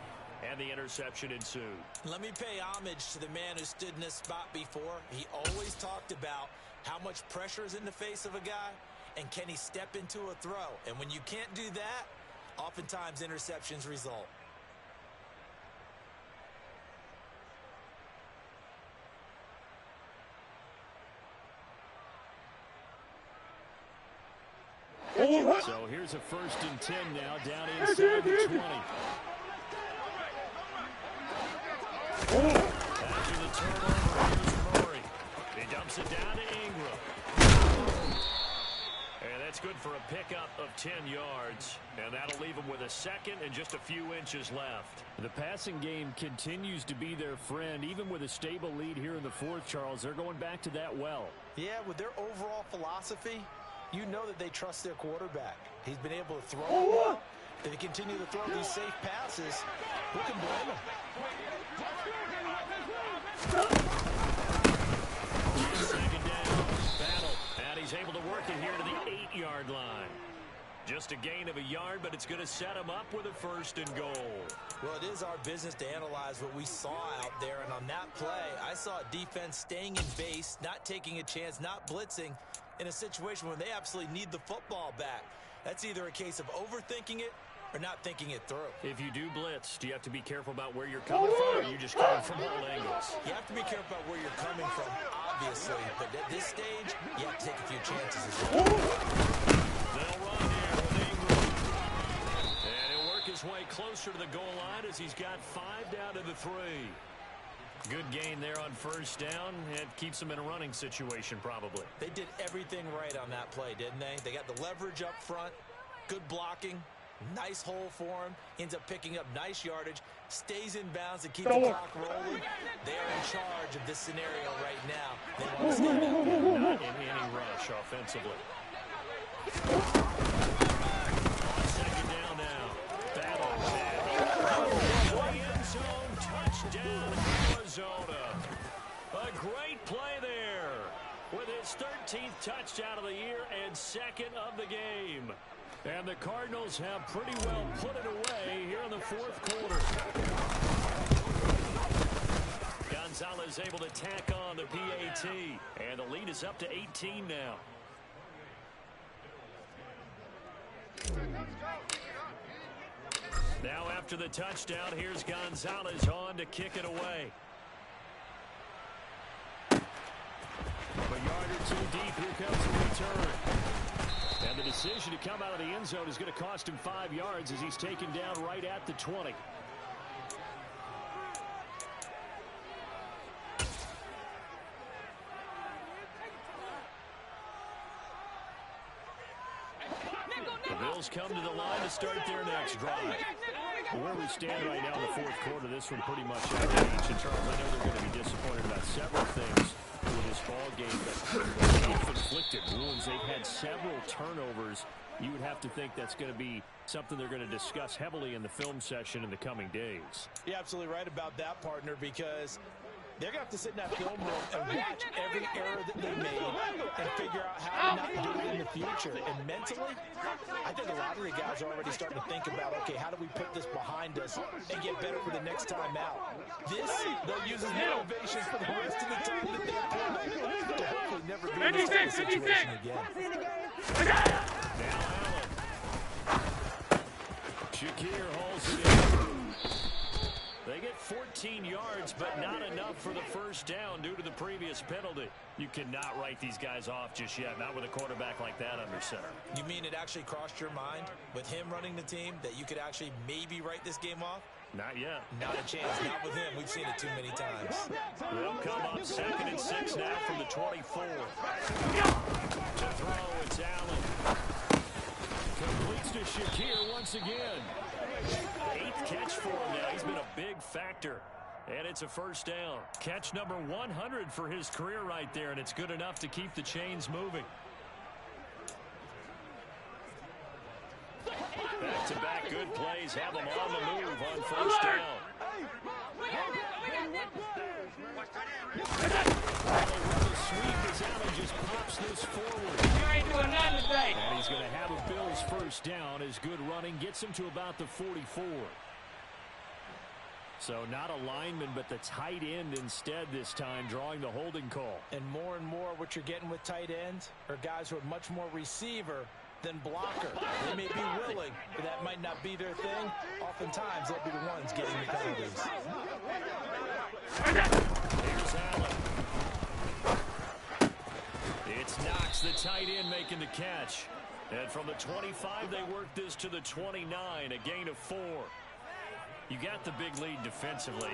and the interception ensued. Let me pay homage to the man who stood in this spot before. He always talked about how much pressure is in the face of a guy, and can he step into a throw? And when you can't do that, oftentimes interceptions result. So here's a 1st and 10 now, down inside the 20. After the turnover, here's Murray. He dumps it down to Ingram. And that's good for a pickup of 10 yards. And that'll leave him with a 2nd and just a few inches left. The passing game continues to be their friend. Even with a stable lead here in the 4th, Charles, they're going back to that well. Yeah, with their overall philosophy, you know that they trust their quarterback. He's been able to throw well. If they continue to throw these safe passes, who can blame them? Second down, battle, and he's able to work it here to the 8-yard line. Just a gain of a yard, but it's going to set him up with a 1st and goal. Well, it is our business to analyze what we saw out there, and on that play, I saw a defense staying in base, not taking a chance, not blitzing, in a situation where they absolutely need the football back. That's either a case of overthinking it or not thinking it through. If you do blitz, do you have to be careful about where you're coming from, or are you just coming from all angles? You have to be careful about where you're coming from, obviously, but at this stage, you have to take a few chances as well. They'll run here with Ingram. And he'll work his way closer to the goal line as he's got 5 down to the 3. Good gain there on 1st down. It keeps them in a running situation, probably. They did everything right on that play, didn't they? They got the leverage up front, good blocking, nice hole for him, ends up picking up nice yardage, stays in bounds to keep the clock rolling. They are in charge of this scenario right now. They want to stay down. Not in any rush offensively. On 2nd down now. Battle. End zone touchdown, Arizona. A great play there with his 13th touchdown of the year and 2nd of the game. And the Cardinals have pretty well put it away here in the 4th quarter. Gonzalez able to tack on the PAT. And the lead is up to 18 now. Now after the touchdown, here's Gonzalez on to kick it away. A yard or 2 deep, here comes the return. And the decision to come out of the end zone is going to cost him 5 yards as he's taken down right at the 20. The Bills come to the line to start their next drive. Where we stand right now in the 4th quarter, this one pretty much out of reach. And Charles, I know they're going to be disappointed about several things with this ball game, but self-inflicted wounds. They've had several turnovers. You would have to think that's going to be something they're going to discuss heavily in the film session in the coming days. You're absolutely right about that, partner, because they're going to have to sit in that film room and watch every error that they made and figure out how to not do it in the future. And mentally, I think a lot of the guys are already starting to think about, okay, how do we put this behind us and get better for the next time out? This, they'll use as motivation for the rest of the time that they play to hopefully never be in this type of situation again. Now Allen. Shakir holds it in. They get 14 yards, but not enough for the 1st down due to the previous penalty. You cannot write these guys off just yet, not with a quarterback like that under center. You mean it actually crossed your mind with him running the team that you could actually maybe write this game off? Not yet. Not a chance. Not with him. We've seen it too many times. They'll come up 2nd and 6 now from the 24. To throw, it's Allen. Completes to Shakir once again. 8th catch for him now. He's been a big factor. And it's a 1st down. Catch number 100 for his career right there, and it's good enough to keep the chains moving. Back-to-back good plays have them on the move on 1st down. The sweep as Allen just pops this forward. And he's going to have a Bills 1st down as good running gets him to about the 44. So not a lineman, but the tight end instead this time, drawing the holding call. And more what you're getting with tight ends are guys who are much more receiver than blocker. They may be willing, but that might not be their thing. Oftentimes, they'll be the ones getting the penalties. Here's Allen. It's Knox, the tight end, making the catch. And from the 25, they work this to the 29, a gain of 4. You got the big lead defensively.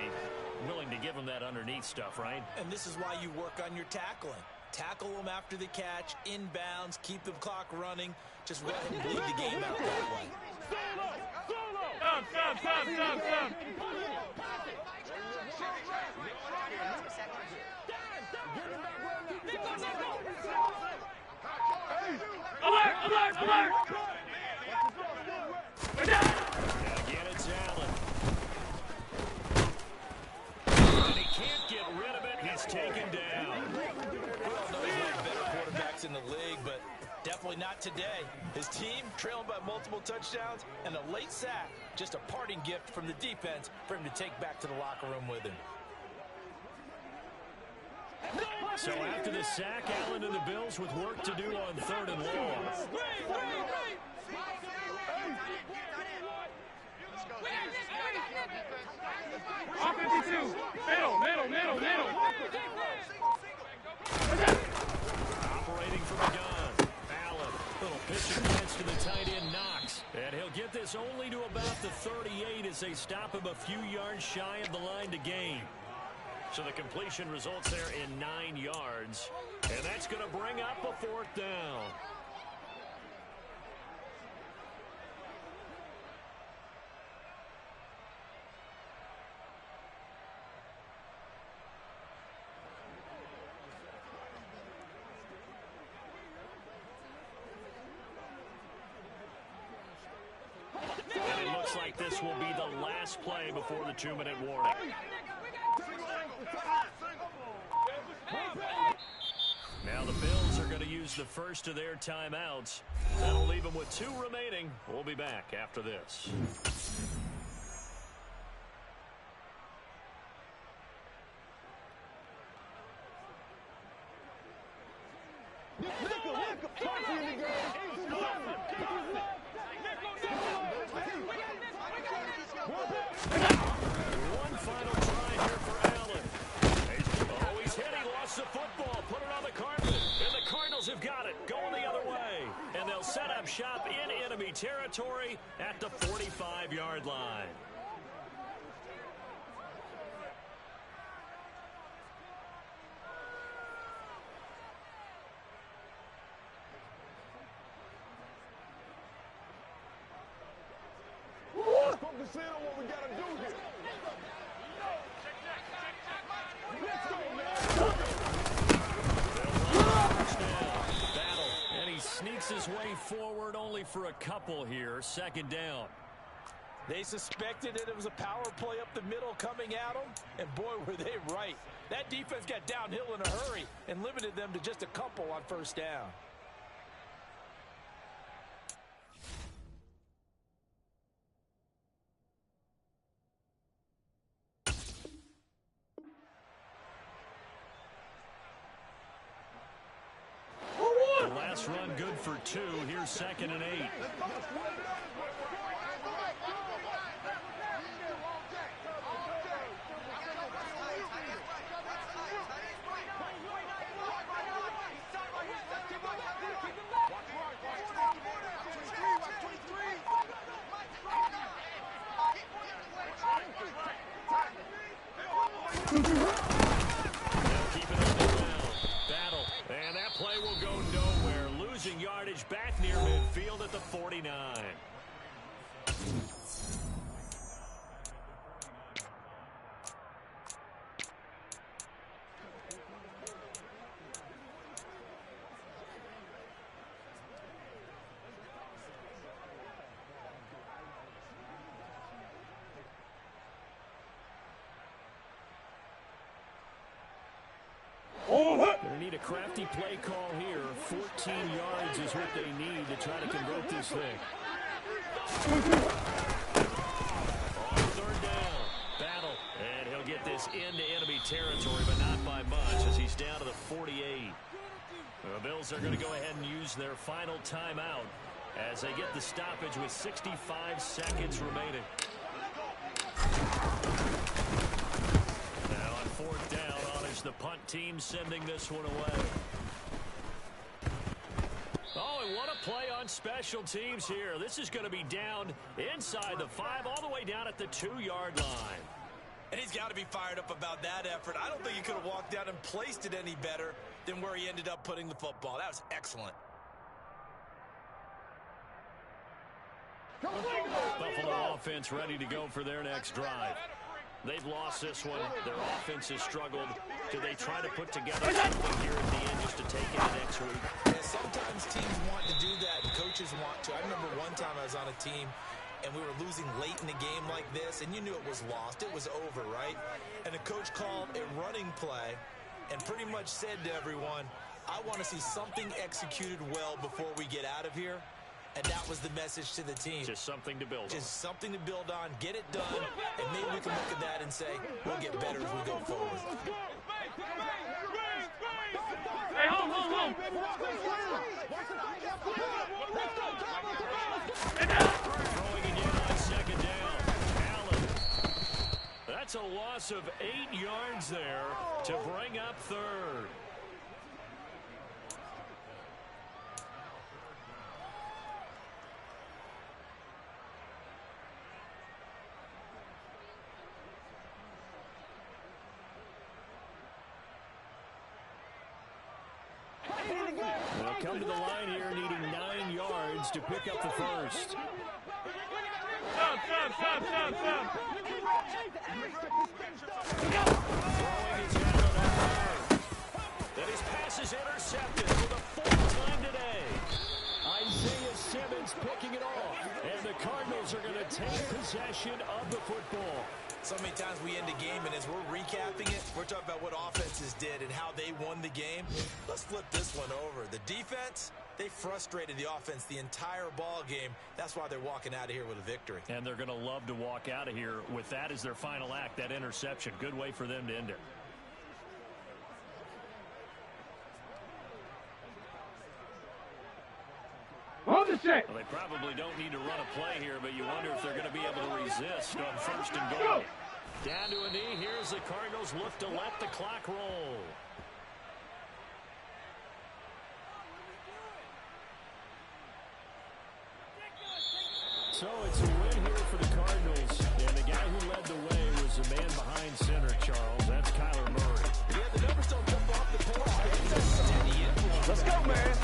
Willing to give them that underneath stuff, right? And this is why you work on your tackling. Tackle them after the catch, inbounds, keep the clock running. Just let him bleed the game out that way. Stop. Alert! Again, it's Allen. And he can't get rid of it. He's taken down. We all know he's one of the better quarterbacks in the league, but definitely not today. His team trailing by multiple touchdowns and a late sack. Just a parting gift from the defense for him to take back to the locker room with him. So after the sack, Allen and the Bills with work to do on 3rd and long. R52. Middle. Operating from the gun. Allen, little pitch and catch to the tight end, Knox. And he'll get this only to about the 38 as they stop him a few yards shy of the line to gain. So the completion results there in 9 yards. And that's going to bring up a 4th down. And it looks like this will be the last play before the 2-minute warning. Now the Bills are going to use the first of their timeouts. That'll leave them with 2 remaining. We'll be back after this. One final try here for Allen. Oh, he's hit. He lost the football. Put it on the carpet. And the Cardinals have got it. Going the other way. And they'll set up shop in enemy territory at the 45-yard line. Focus in on what we gotta do here. Battle, and he sneaks his way forward only for a couple here. 2nd down. They suspected it was a power play up the middle coming at them, and boy, were they right. That defense got downhill in a hurry and limited them to just a couple on 1st down. The last run good for 2. Here's 2nd and 8. Yardage back near midfield at the 49. They need a crafty play call here. 14 yards is what they need to try to convert this thing. On 3rd down, Battle this into enemy territory, but not by much as he's down to the 48. The Bills are going to go ahead and use their final timeout as they get the stoppage with 65 seconds remaining. Now on fourth down, honors the punt team sending this one away. Oh, and what a play on special teams here. This is going to be down inside the 5, all the way down at the 2-yard line. And he's got to be fired up about that effort. I don't think he could have walked down and placed it any better than where he ended up putting the football. That was excellent. Buffalo offense ready to go for their next drive. They've lost this one. Their offense has struggled. Do they try to put together something here at the end just to take it next week? Yeah, sometimes teams want to do that and coaches want to. I remember one time I was on a team and we were losing late in the game like this, and you knew it was lost. It was over, right? And the coach called a running play and pretty much said to everyone, I want to see something executed well before we get out of here. And that was the message to the team. Just something to build on. Just something to build on, get it done, and maybe we can look at that and say, we'll get better as we go forward. Hey, home. Throwing again on second down. Allen. That's a loss of 8 yards there to bring up third. They'll come to the line here needing 9 yards to pick up the first. Stop. Throwing is down on that third. Then his pass is intercepted for the 4th time today. Isaiah Simmons picking it off. And the Cardinals are going to take possession of the football. So many times we end a game, and as we're recapping it, we're talking about what offenses did and how they won the game. Let's flip this one over. The defense, they frustrated the offense the entire ball game. That's why they're walking out of here with a victory. And they're going to love to walk out of here with that as their final act, that interception. Good way for them to end it. Hold the set. Well, they probably don't need to run a play here, but you wonder if they're going to be able to resist on 1st and goal. Down to a knee. Here's the Cardinals look to let the clock roll. So it's a win here for the Cardinals. And the guy who led the way was the man behind center, Charles. That's Kyler Murray. Yeah, the numbers don't jump off the page. Steady influence. Let's go, man.